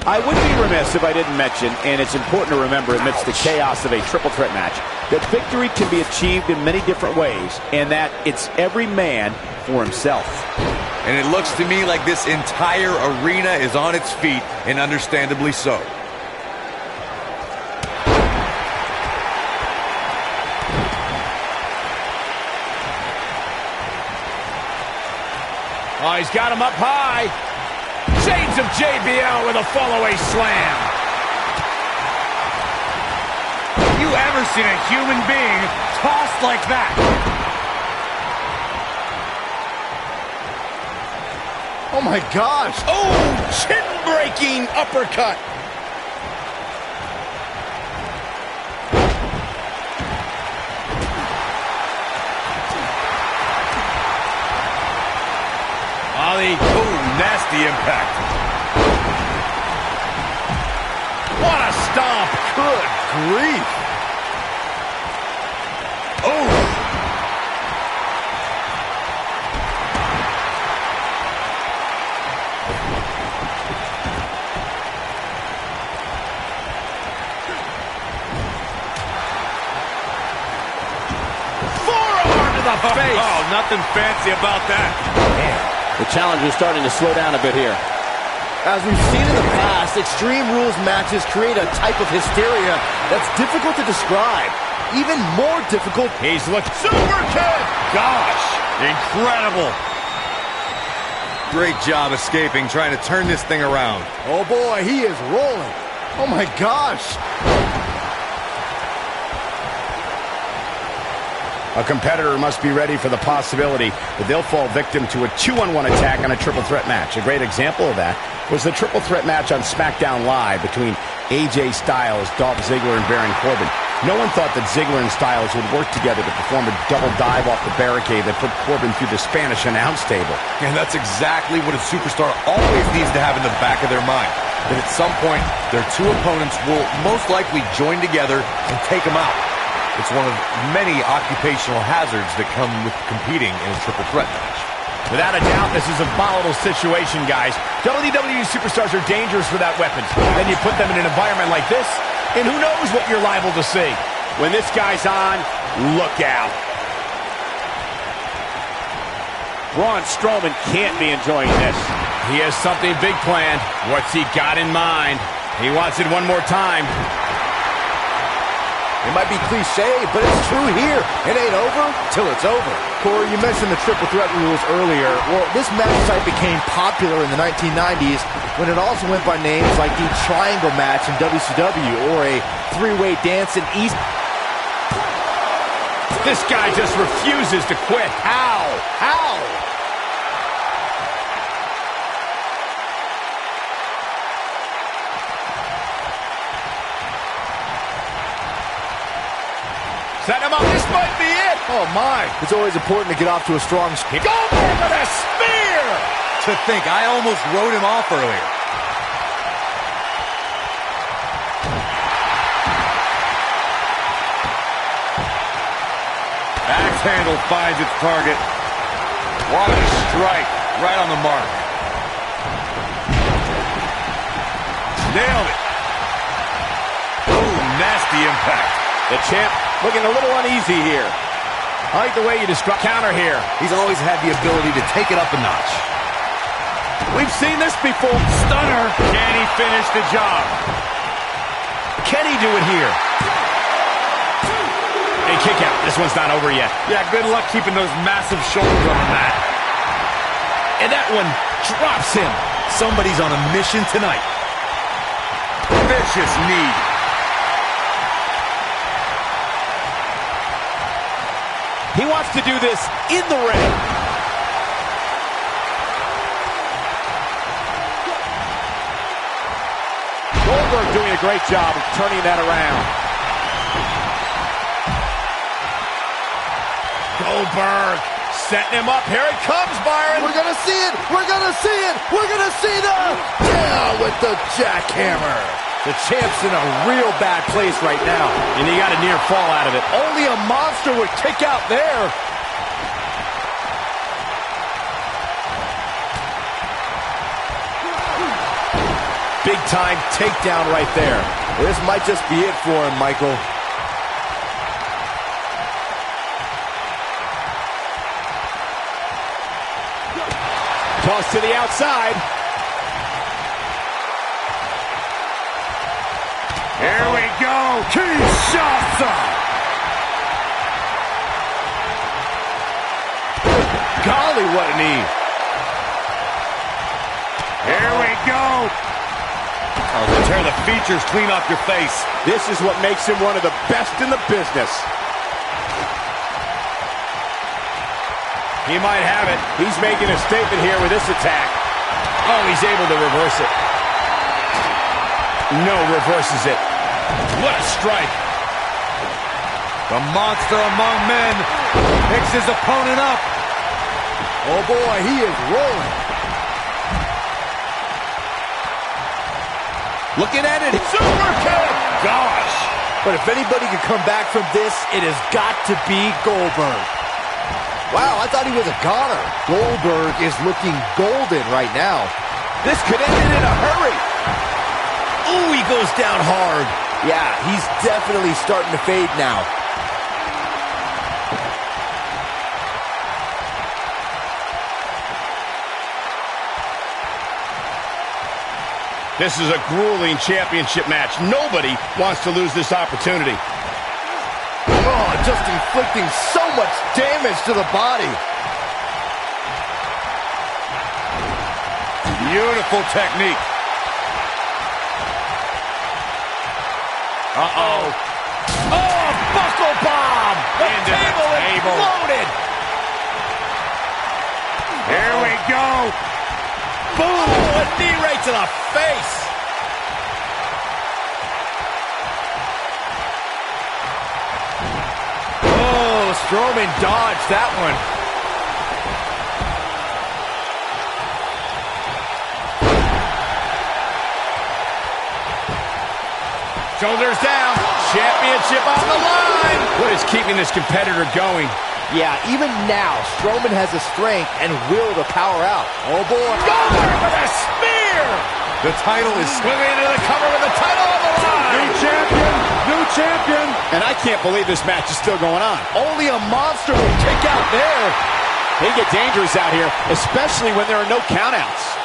I would be remiss if I didn't mention, and it's important to remember amidst the chaos of a triple threat match, that victory can be achieved in many different ways, and that it's every man for himself.
And it looks to me like this entire arena is on its feet, and understandably so.
Oh, he's got him up high. Shades of JBL with a fall-away slam.
You ever seen a human being tossed like that?
Oh my gosh.
Oh, chin-breaking uppercut.
Nasty impact.
What a stomp.
Good grief.
Oh.
Forearm to the face.
Oh, nothing fancy about that.
Man. The challenger is starting to slow down a bit here. As we've seen in the past, Extreme Rules matches create a type of hysteria that's difficult to describe. Even more difficult.
He's looking super kick.
Gosh, incredible. Great job escaping, trying to turn this thing around.
Oh boy, he is rolling. Oh my gosh.
A competitor must be ready for the possibility that they'll fall victim to a 2-on-1 attack on a triple threat match. A great example of that was the triple threat match on SmackDown Live between AJ Styles, Dolph Ziggler, and Baron Corbin. No one thought that Ziggler and Styles would work together to perform a double dive off the barricade that put Corbin through the Spanish announce table.
And that's exactly what a superstar always needs to have in the back of their mind. That at some point, their two opponents will most likely join together and take them out. It's one of many occupational hazards that come with competing in a triple threat match.
Without a doubt, this is a volatile situation, guys. WWE superstars are dangerous without weapons. Then you put them in an environment like this, and who knows what you're liable to see. When this guy's on, look out. Braun Strowman can't be enjoying this. He has something big planned. What's he got in mind? He wants it one more time.
It might be cliche, but it's true here. It ain't over till it's over.
Corey, you mentioned the triple threat rules earlier. Well, this match type became popular in the 1990s when it also went by names like the triangle match in WCW or a three-way dance in East.
This guy just refuses to quit. How? How? Set him up. This might be it.
Oh, my. It's always important to get off to a strong start.
Goldberg with a spear.
To think, I almost wrote him off earlier. Axe handle finds its target. What a strike. Right on the mark. Nailed it. Ooh, nasty impact.
The champ looking a little uneasy here. I like the way you describe counter here.
He's always had the ability to take it up a notch.
We've seen this before. Stunner. Can he finish the job? Can he do it here? A kick out. This one's not over yet.
Yeah, good luck keeping those massive shoulders on the mat.
And that one drops him.
Somebody's on a mission tonight.
Vicious knee.
He wants to do this in the ring. Goldberg doing a great job of turning that around. Goldberg setting him up. Here it comes, Byron.
We're going to see it. We're going to see it. We're going to see the down with the jackhammer.
The champ's in a real bad place right now.
And he got a near fall out of it.
Only a monster would kick out there.
Big time takedown right there. This might just be it for him, Michael.
Toss to the outside.
Here we go. Kinshasa.
Golly, what a knee.
Here we go. Oh, tear the features clean off your face.
This is what makes him one of the best in the business. He might have it. He's making a statement here with this attack. Oh, he's able to reverse it. No, reverses it. What a strike.
The monster among men picks his opponent up.
Oh boy, he is rolling.
Looking at it.
Super kick. Gosh.
But if anybody can come back from this, it has got to be Goldberg. Wow, I thought he was a goner. Goldberg is looking golden right now. This could end it in a hurry. Ooh, he goes down hard. Yeah, he's definitely starting to fade now.
This is a grueling championship match. Nobody wants to lose this opportunity.
Oh, just inflicting so much damage to the body.
Beautiful technique.
Uh-oh. Oh, buckle bomb! The table exploded!
Here we go.
Boom! Oh, a knee right to the face! Oh, Strowman dodged that one.
Shoulders down. Championship on the line. What is keeping this competitor going?
Yeah, even now, Strowman has the strength and will to power out. Oh, boy.
Goldberg with a spear.
The title is
Swinging into the cover with the title on the line.
New champion, new champion.
And I can't believe this match is still going on.
Only a monster will kick out there.
They get dangerous out here, especially when there are no countouts.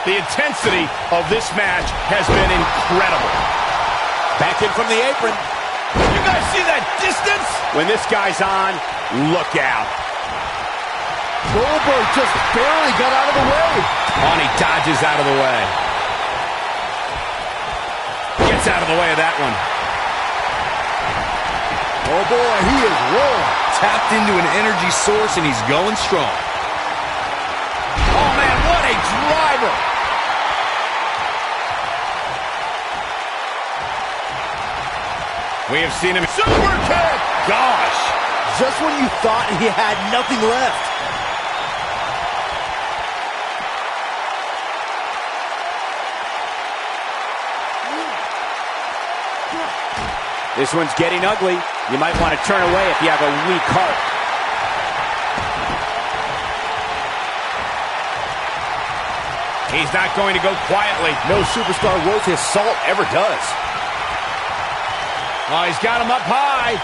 The intensity of this match has been incredible.
Back in from the apron.
You guys see that distance? When this guy's on, look out.
Goldberg just barely got out of the way.
And he dodges out of the way. Gets out of the way of that one.
Oh, boy, he is rolling.
tapped into an energy source, and he's going strong.
Oh, man, what a driver. We have seen him. Super kick! Gosh!
Just when you thought he had nothing left.
This one's getting ugly. You might want to turn away if you have a weak heart.
He's not going to go quietly.
No superstar worth his salt ever does.
Oh, he's got him up high.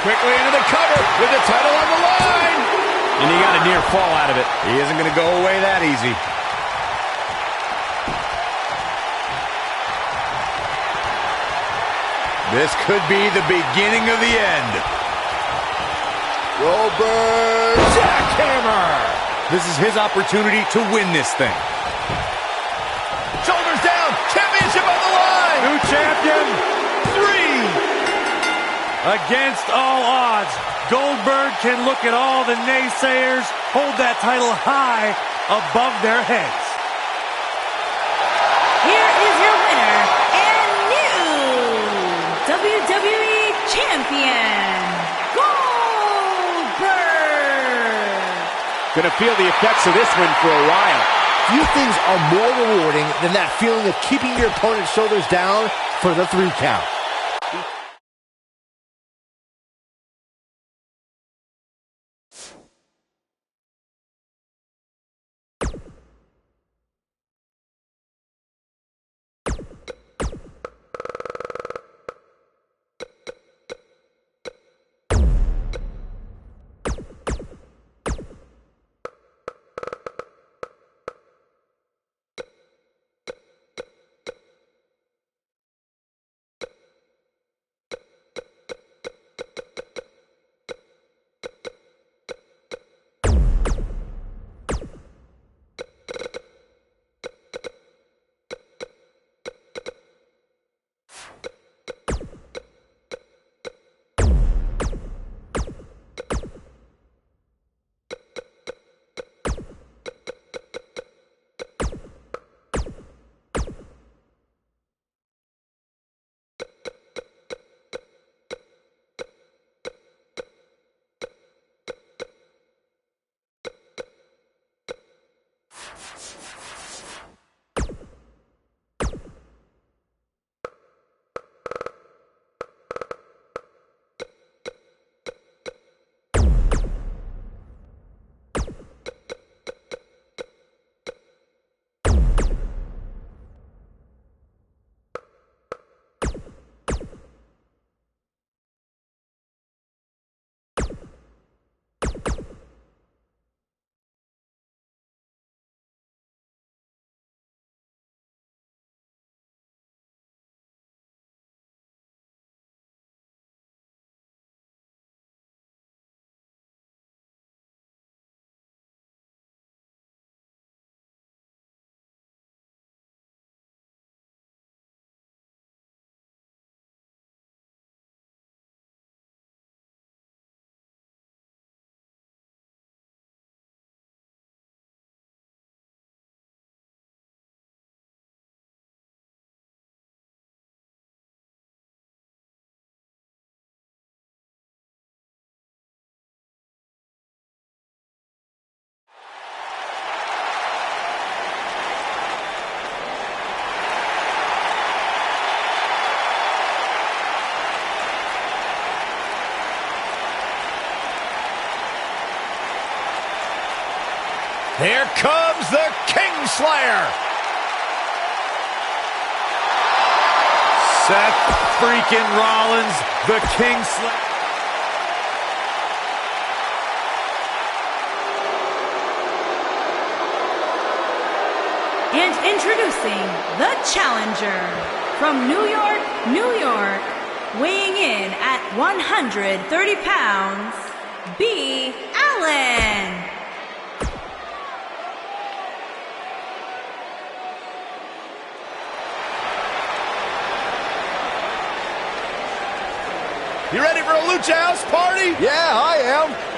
Quickly into the cover with the title on the line. And he got a near fall out of it.
He isn't going to go away that easy. This could be the beginning of the end.
Goldberg jackhammer.
This is his opportunity to win this thing.
Shoulders down. Championship on the line.
New champion.
3.
Against all odds, Goldberg can look at all the naysayers, hold that title high above their heads.
Here is your winner and new WWE Champion, Goldberg.
Gonna feel the effects of this win for a while.
Few things are more rewarding than that feeling of keeping your opponent's shoulders down for the 3 count.
Here comes the Kingslayer.
Seth freaking Rollins, the Kingslayer.
And introducing the challenger from New York, New York, weighing in at 130 pounds, B. Allen.
You ready for a Lucha House party?
Yeah, I am.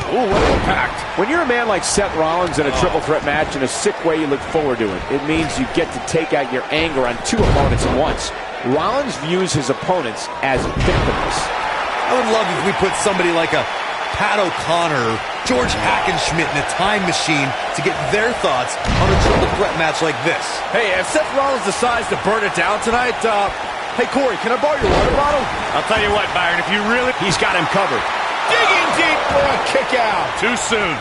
Ooh, what impact. When you're a man like Seth Rollins in a triple threat match, in a sick way you look forward to it. It means you get to take out your anger on two opponents at once. Rollins views his opponents as victims.
I would love if we put somebody like a Pat O'Connor, George Hackenschmidt in a time machine to get their thoughts on a triple threat match like this.
Hey, if Seth Rollins decides to burn it down tonight, hey, Corey, can I borrow your water bottle?
I'll tell you what, Byron, if you really...
He's got him covered. Digging deep for a kick out.
Too soon.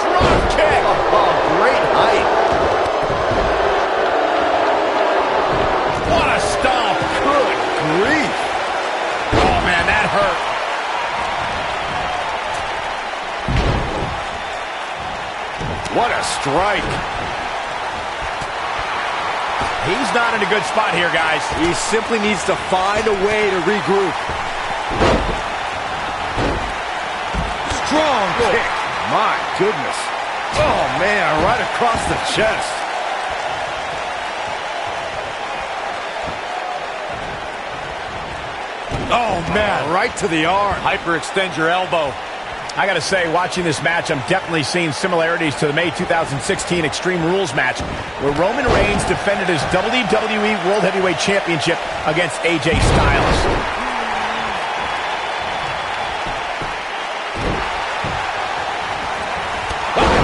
Drop kick.
Oh, great height.
What a stomp.
Good grief.
Oh, man, that hurt. What a strike. He's not in a good spot here, guys.
He simply needs to find a way to regroup.
Strong kick.
My goodness.
Oh, man, right across the chest. Oh, man, right to the arm.
Hyperextend your elbow.
I gotta say, watching this match, I'm definitely seeing similarities to the May 2016 Extreme Rules match, where Roman Reigns defended his WWE World Heavyweight Championship against AJ Styles.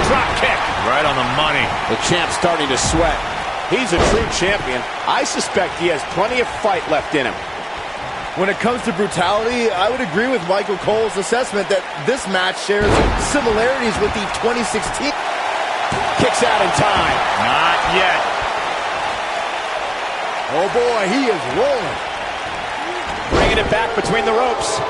Drop kick.
Right on the money.
The champ's starting to sweat. He's a true champion. I suspect he has plenty of fight left in him.
When it comes to brutality, I would agree with Michael Cole's assessment that this match shares similarities with the 2016.
Kicks out in time.
Not yet.
Oh boy, he is rolling.
Bringing it back between the ropes.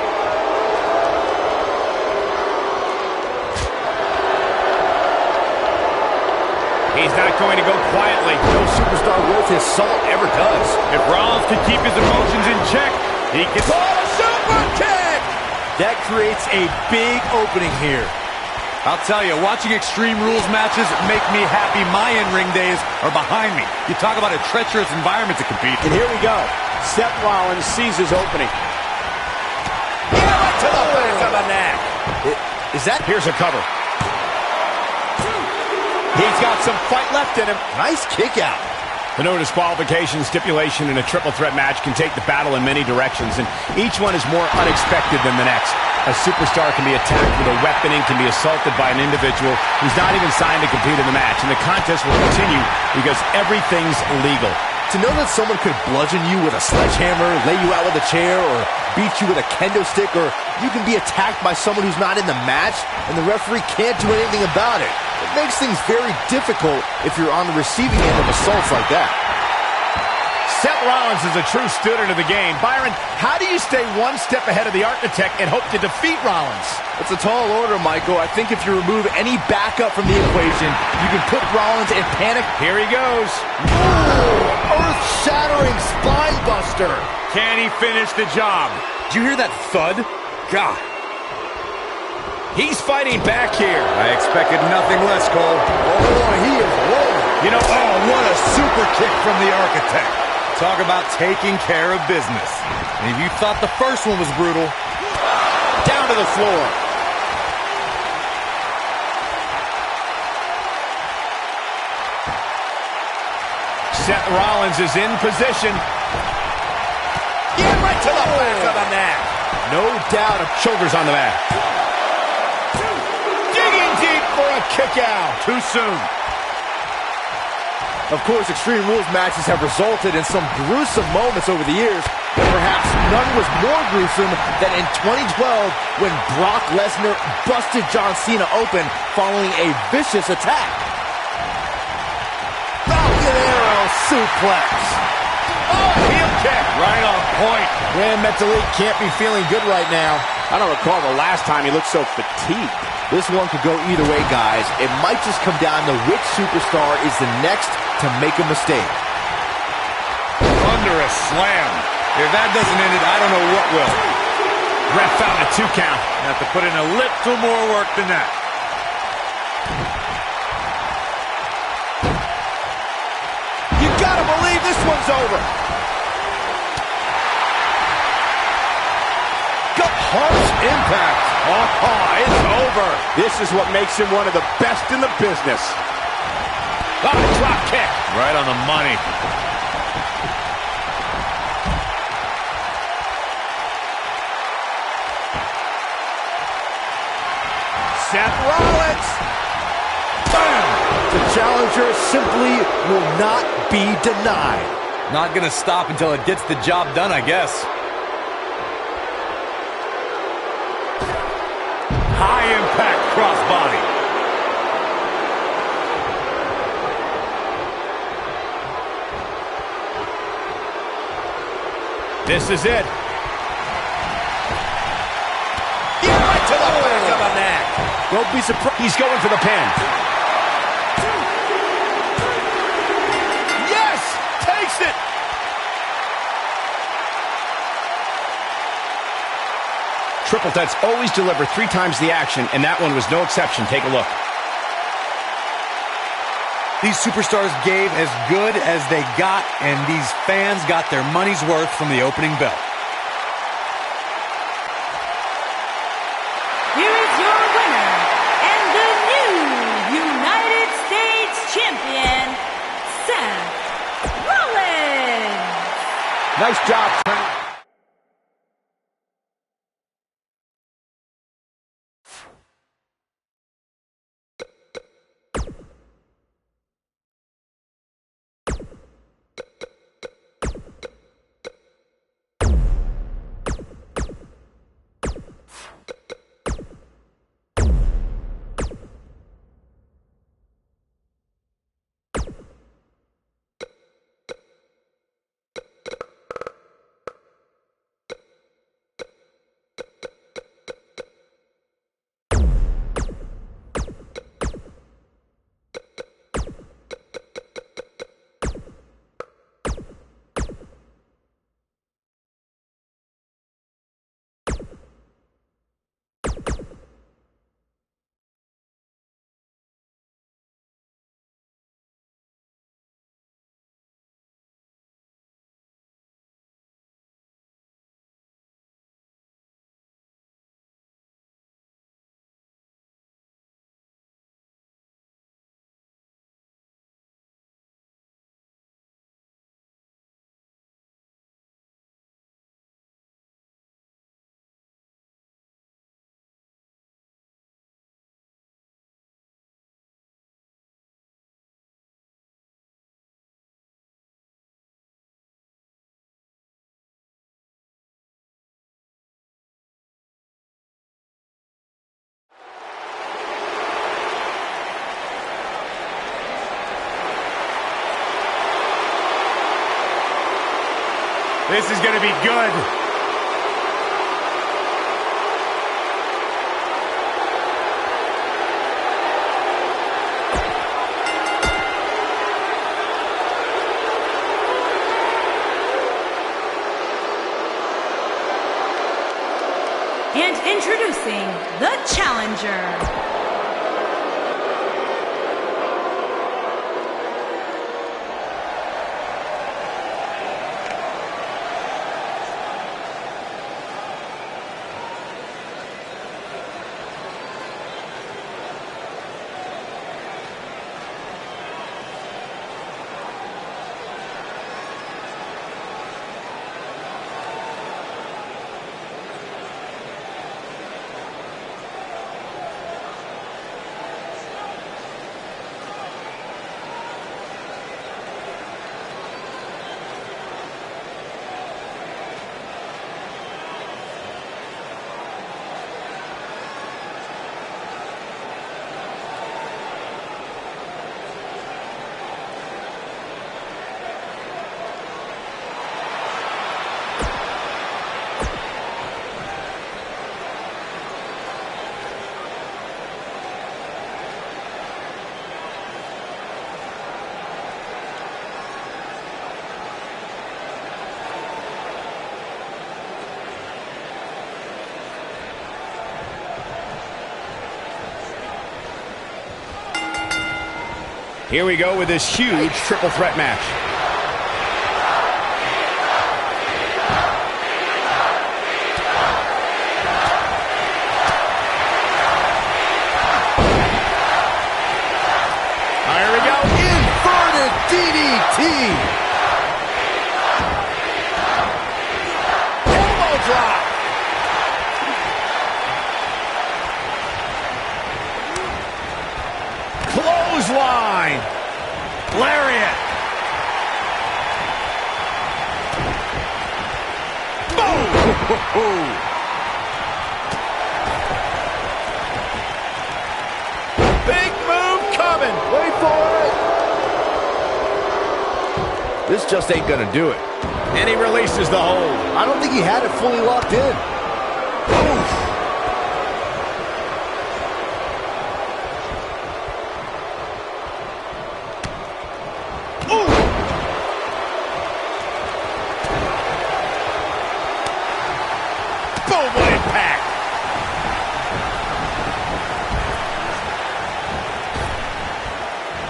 He's not going to go quietly.
No superstar worth his salt ever does.
If Rollins can keep his emotions in check, he can...
Oh, a super kick!
That creates a big opening here.
I'll tell you, watching Extreme Rules matches make me happy my in-ring days are behind me. You talk about a treacherous environment to compete
And
in.
here we go. Seth Rollins sees his opening. Yeah, right to the back of the neck.
Is that...
Here's a cover. He's got some fight left in him.
Nice kick out.
The no disqualification stipulation in a triple threat match can take the battle in many directions, and each one is more unexpected than the next. A superstar can be attacked with a weapon and can be assaulted by an individual who's not even signed to compete in the match, and the contest will continue because everything's legal.
To know that someone could bludgeon you with a sledgehammer, lay you out with a chair, or beat you with a kendo stick, or you can be attacked by someone who's not in the match, and the referee can't do anything about it. It makes things very difficult if you're on the receiving end of assaults like that.
Seth Rollins is a true student of the game. Byron, how do you stay one step ahead of the architect and hope to defeat Rollins?
It's a tall order, Michael. I think if you remove any backup from the equation, you can put Rollins in panic.
Here he goes.
Ooh, earth-shattering spine buster.
Can he finish the job?
Did you hear that thud? God.
He's fighting back here.
I expected nothing less, Cole.
Oh, boy, he is rolling.
You know, oh, what a super kick from the architect. Talk about taking care of business. And if you thought the first one was brutal,
down to the floor. Seth Rollins is in position. Yeah, right to the back of the neck. No doubt of shoulders on the mat. Digging deep for a kick out. Too soon.
Of course, Extreme Rules matches have resulted in some gruesome moments over the years, but perhaps none was more gruesome than in 2012 when Brock Lesnar busted John Cena open following a vicious attack.
Falcon Arrow suplex. Oh, heel kick.
right on point.
Man, mentally can't be feeling good right now.
I don't recall the last time he looked so fatigued.
This one could go either way, guys. It might just come down to which superstar is the next to make a mistake.
Thunderous slam. If that doesn't end it, I don't know what will.
Ref found a 2 count.
Have to put in a little more work than that.
You gotta believe this one's over.
Harsh impact.
Oh, it's over. This is what makes him one of the best in the business. Oh, drop kick.
Right on the money.
Seth Rollins.
Bam!
The challenger simply will not be denied.
Not gonna stop until it gets the job done, I guess. High impact crossbody.
This is it. Get right to the back of the neck. Don't be surprised. He's going for the pin. Yes! Takes it! Triple Threats always deliver 3 times the action, and that one was no exception. Take a look.
These superstars gave as good as they got, and these fans got their money's worth from the opening bell.
Here is your winner, and the new United States Champion, Seth Rollins.
Nice job.
This is going to be good.
And introducing the challenger.
Here we go with this huge triple threat match.
Here we go. Inverted DDT. Elbow drop.
Clothesline.
Lariat.
Boom.
Big move coming. Wait for it. This just ain't gonna do it.
And he releases the hold.
I don't think he had it fully locked in. Oof.
Boom, what impact.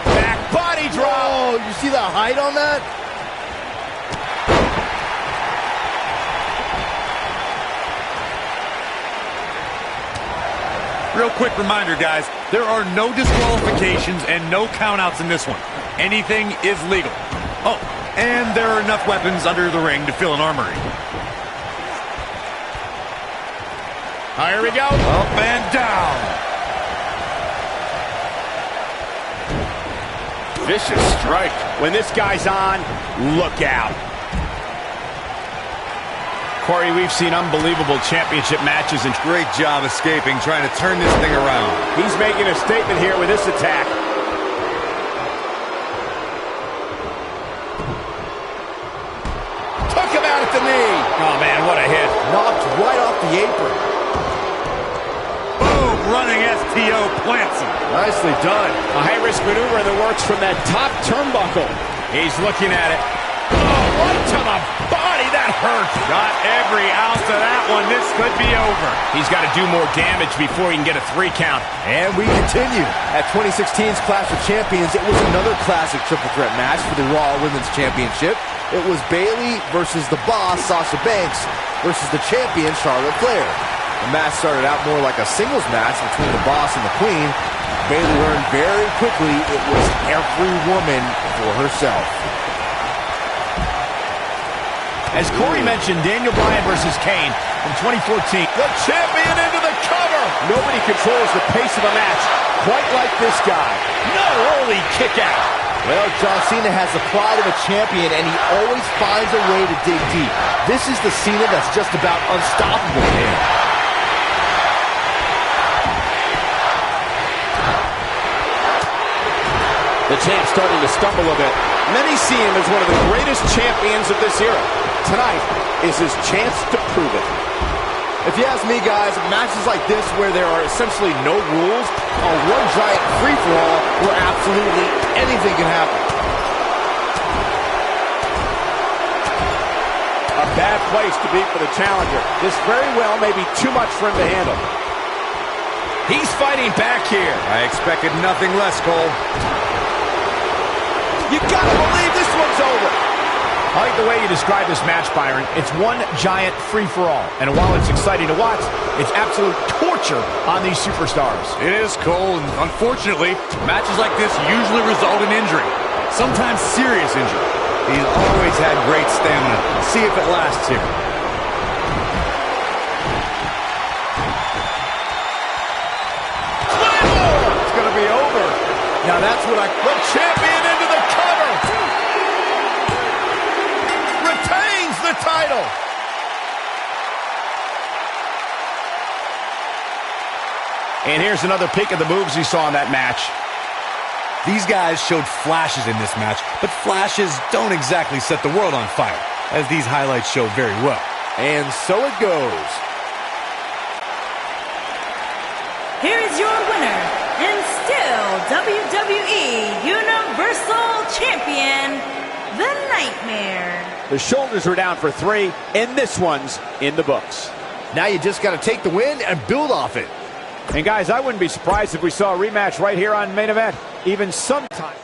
Back body drop.
Oh, you see the height on that?
Real quick reminder, guys, there are no disqualifications and no countouts in this one. Anything is legal. Oh, and there are enough weapons under the ring to fill an armory.
Here we go.
Up and down.
Vicious strike. When this guy's on, look out. Corey, we've seen unbelievable championship matches, and
Great job escaping, trying to turn this thing around.
he's making a statement here with this attack.
Took him out at the knee.
Oh, man, what a hit.
Knocked right off the apron.
Boom, running STO plants him.
Nicely done.
A high-risk maneuver in the works from that top turnbuckle. He's looking at it. Oh, right to the body. That hurt.
Got every ounce of that one. This could be over.
He's got to do more damage before he can get a 3 count.
And we continue. At 2016's Clash of Champions, it was another classic triple threat match for the Raw Women's Championship. It was Bayley versus the Boss, Sasha Banks, versus the champion, Charlotte Flair. The match started out more like a singles match between the Boss and the Queen. Bayley learned very quickly it was every woman for herself.
As Corey mentioned, Daniel Bryan versus Kane from 2014.
The champion into the cover.
Nobody controls the pace of a match quite like this guy. No early kick out.
Well, John Cena has the pride of a champion, and he always finds a way to dig deep. This is the Cena that's just about unstoppable to him.
The champ starting to stumble a bit. Many see him as one of the greatest champions of this era. Tonight is his chance to prove it.
If you ask me, guys, matches like this where there are essentially no rules are one giant free-for-all where absolutely anything can happen.
A bad place to be for the challenger. This very well may be too much for him to handle.
He's fighting back here.
I expected nothing less, Cole.
You gotta believe this one's over. I like the way you describe this match, Byron. It's one giant free-for-all. And while it's exciting to watch, it's absolute torture on these superstars.
It is, Cole, and unfortunately, matches like this usually result in injury. Sometimes serious injury.
He's always had great stamina. See if it lasts here.
It's going to be over.
Now that's what the champion into the cover. Retains the title.
And here's another peek at the moves we saw in that match.
These guys showed flashes in this match, but flashes don't exactly set the world on fire, as these highlights show very well.
And so it goes.
Here is your winner, and still WWE Universal Champion, The Nightmare.
The shoulders are down for 3, and this one's in the books.
Now you just got to take the win and build off it.
And guys, I wouldn't be surprised if we saw a rematch right here on Main Event. Even sometimes.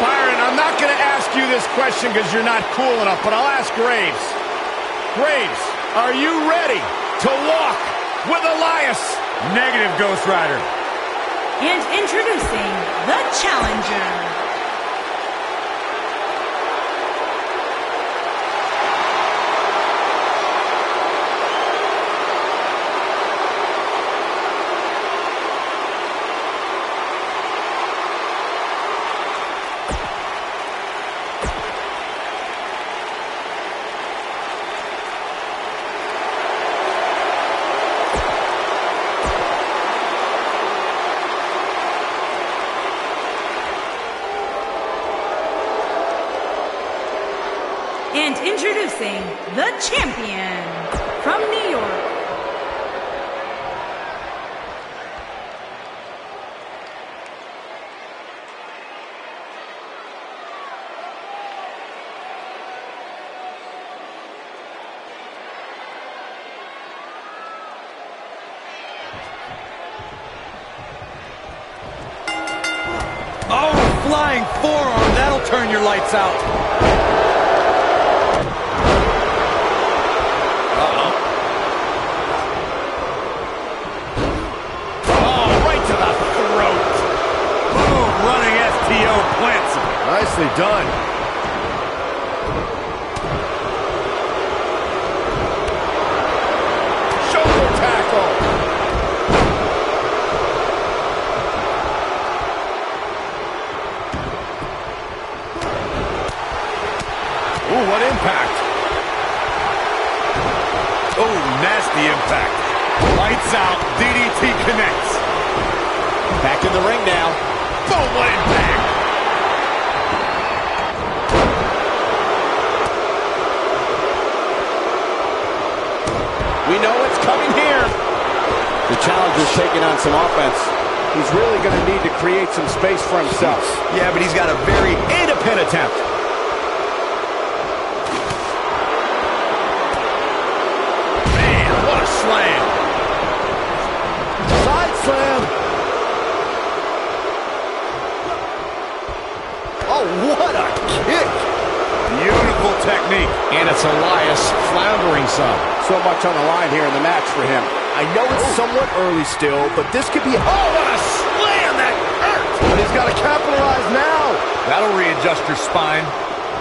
Byron, I'm not going to ask you this question because you're not cool enough, but I'll ask Graves. Graves, are you ready to walk with Elias?
Negative, Ghost Rider.
And introducing the challenger. And introducing the champion from New York.
Oh, flying forearm. That'll turn your lights out.
Plants him.
Nicely done.
Shoulder tackle.
Ooh, what impact. Oh, nasty impact. Lights out. DDT connects.
Back in the ring now.
Boom, what impact.
We know it's coming here. The challenger's taking on some offense. He's really going to need to create some space for himself.
Yeah, but he's got a very
Pin attempt.
Man, what a slam.
Side slam. Oh, what a kick.
Beautiful technique.
And it's Elias floundering some.
So much on the line here in the match for him.
I know it's somewhat early still, but this could be...
Oh, what a slam. That hurt.
But he's got to capitalize now.
That'll readjust your spine.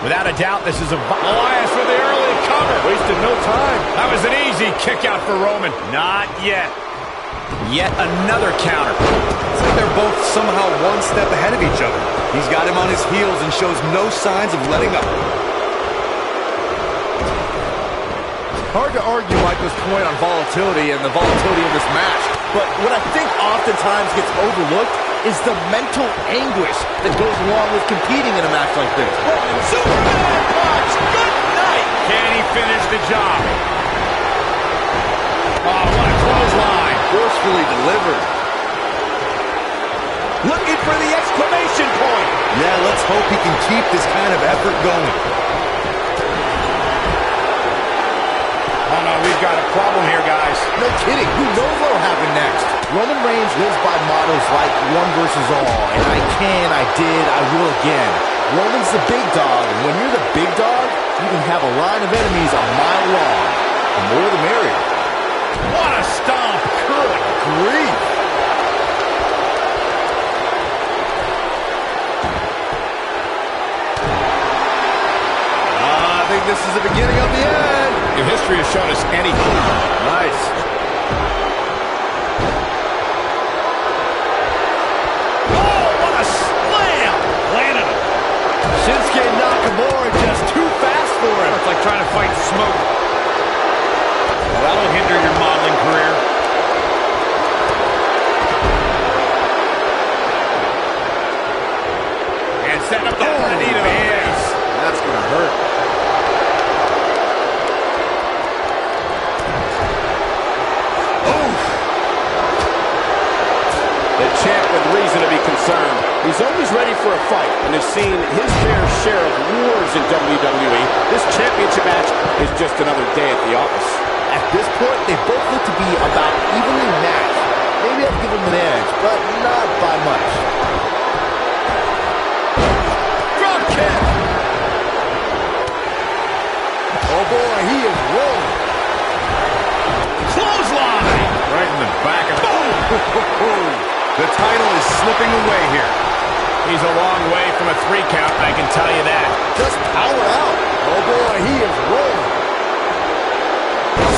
Without a doubt, this is Elias with the early cover.
Wasted no time.
That was an easy kick out for Roman.
Not yet.
Yet another counter.
It's like they're both somehow one step ahead of each other. He's got him on his heels and shows no signs of letting up.
Hard to argue Michael's point on volatility and the volatility of this match. But what I think oftentimes gets overlooked is the mental anguish that goes along with competing in a match like this.
Superman punch. Good night. Can he finish the job? Oh, what a clothesline.
Forcefully delivered.
Looking for the exclamation point.
Yeah, let's hope he can keep this kind of effort going.
Oh, no, we've got a problem here, guys.
No kidding. Who knows what will happen next? Roman Reigns lives by mottos like one versus all, and I can, I did, I will again. Roman's the big dog, and when you're the big dog, you can have a line of enemies a mile long. The more the merrier.
What a stomp. Good grief.
I think this is the beginning of the end.
If history has shown us anything.
Nice.
Oh, what a slam. Landed him.
Shinsuke Nakamura just too fast for him.
It's like trying to fight smoke. Well, that'll hinder your modeling career. And setting up the knee to the face.
That's going to hurt.
The champ with reason to be concerned. He's always ready for a fight and has seen his fair share of wars in WWE. This championship is just another day at the office.
At this point, they both look to be about evenly matched. Maybe I'll give them an edge, but not by much.
Drop kick. Oh boy, he is rolling.
Clothesline! Right in the back of the...
The title is slipping away here.
He's a long way from a 3 count, I can tell you that.
Just power out.
Oh boy, he is rolling.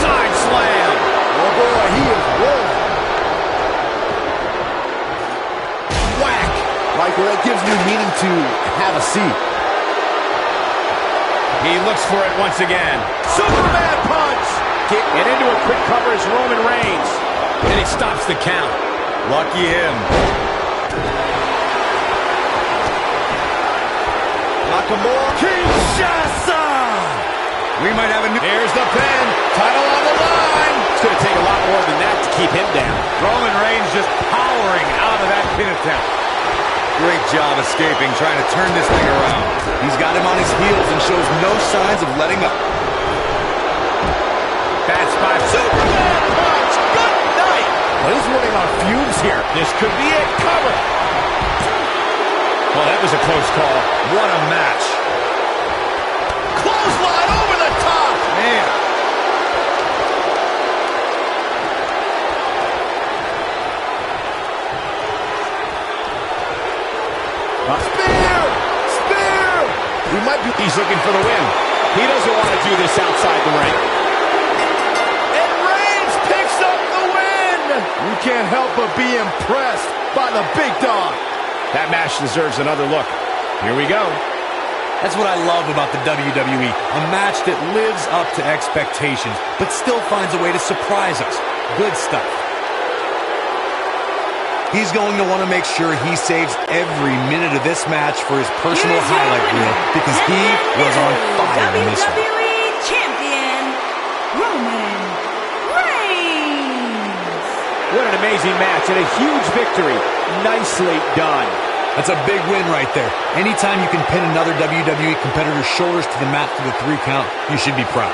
Side slam!
Oh boy, he is rolling.
Whack!
Michael, that gives new meaning to have a seat.
He looks for it once again.
Superman punch! And into a quick cover is Roman Reigns.
And he stops the count.
Lucky him.
Nakamura.
Kinshasa! We might have a new...
Here's the pin. Title on the line.
It's going to take a lot more than that to keep him down.
Roman Reigns just powering out of that pin attempt. Great job escaping, trying to turn this thing around. He's got him on his heels and shows no signs of letting up.
Bad spot. Superman punch. Good night.
Well, he's running on fumes here.
This could be it. Cover. Well, that was a close call.
What a match.
Clothesline over the top.
Man.
Spear. Spear.
He might be...
He's looking for the win.
He doesn't want to do this outside the ring.
And Reigns picks up the win. You can't help but be impressed by the big dog.
That match deserves another look. Here we go.
That's what I love about the WWE. A match that lives up to expectations, but still finds a way to surprise us. Good stuff.
He's going to want to make sure he saves every minute of this match for his personal
Here's your
highlight
winner,
reel because he
and
was on fire in this one.
WWE Champion, Roman Reigns.
What an amazing match and a huge victory. Nicely done.
That's a big win right there. Anytime you can pin another WWE competitor's shoulders to the mat for the 3 count, you should be proud.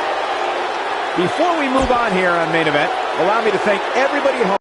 Before we move on here on Main Event, allow me to thank everybody at home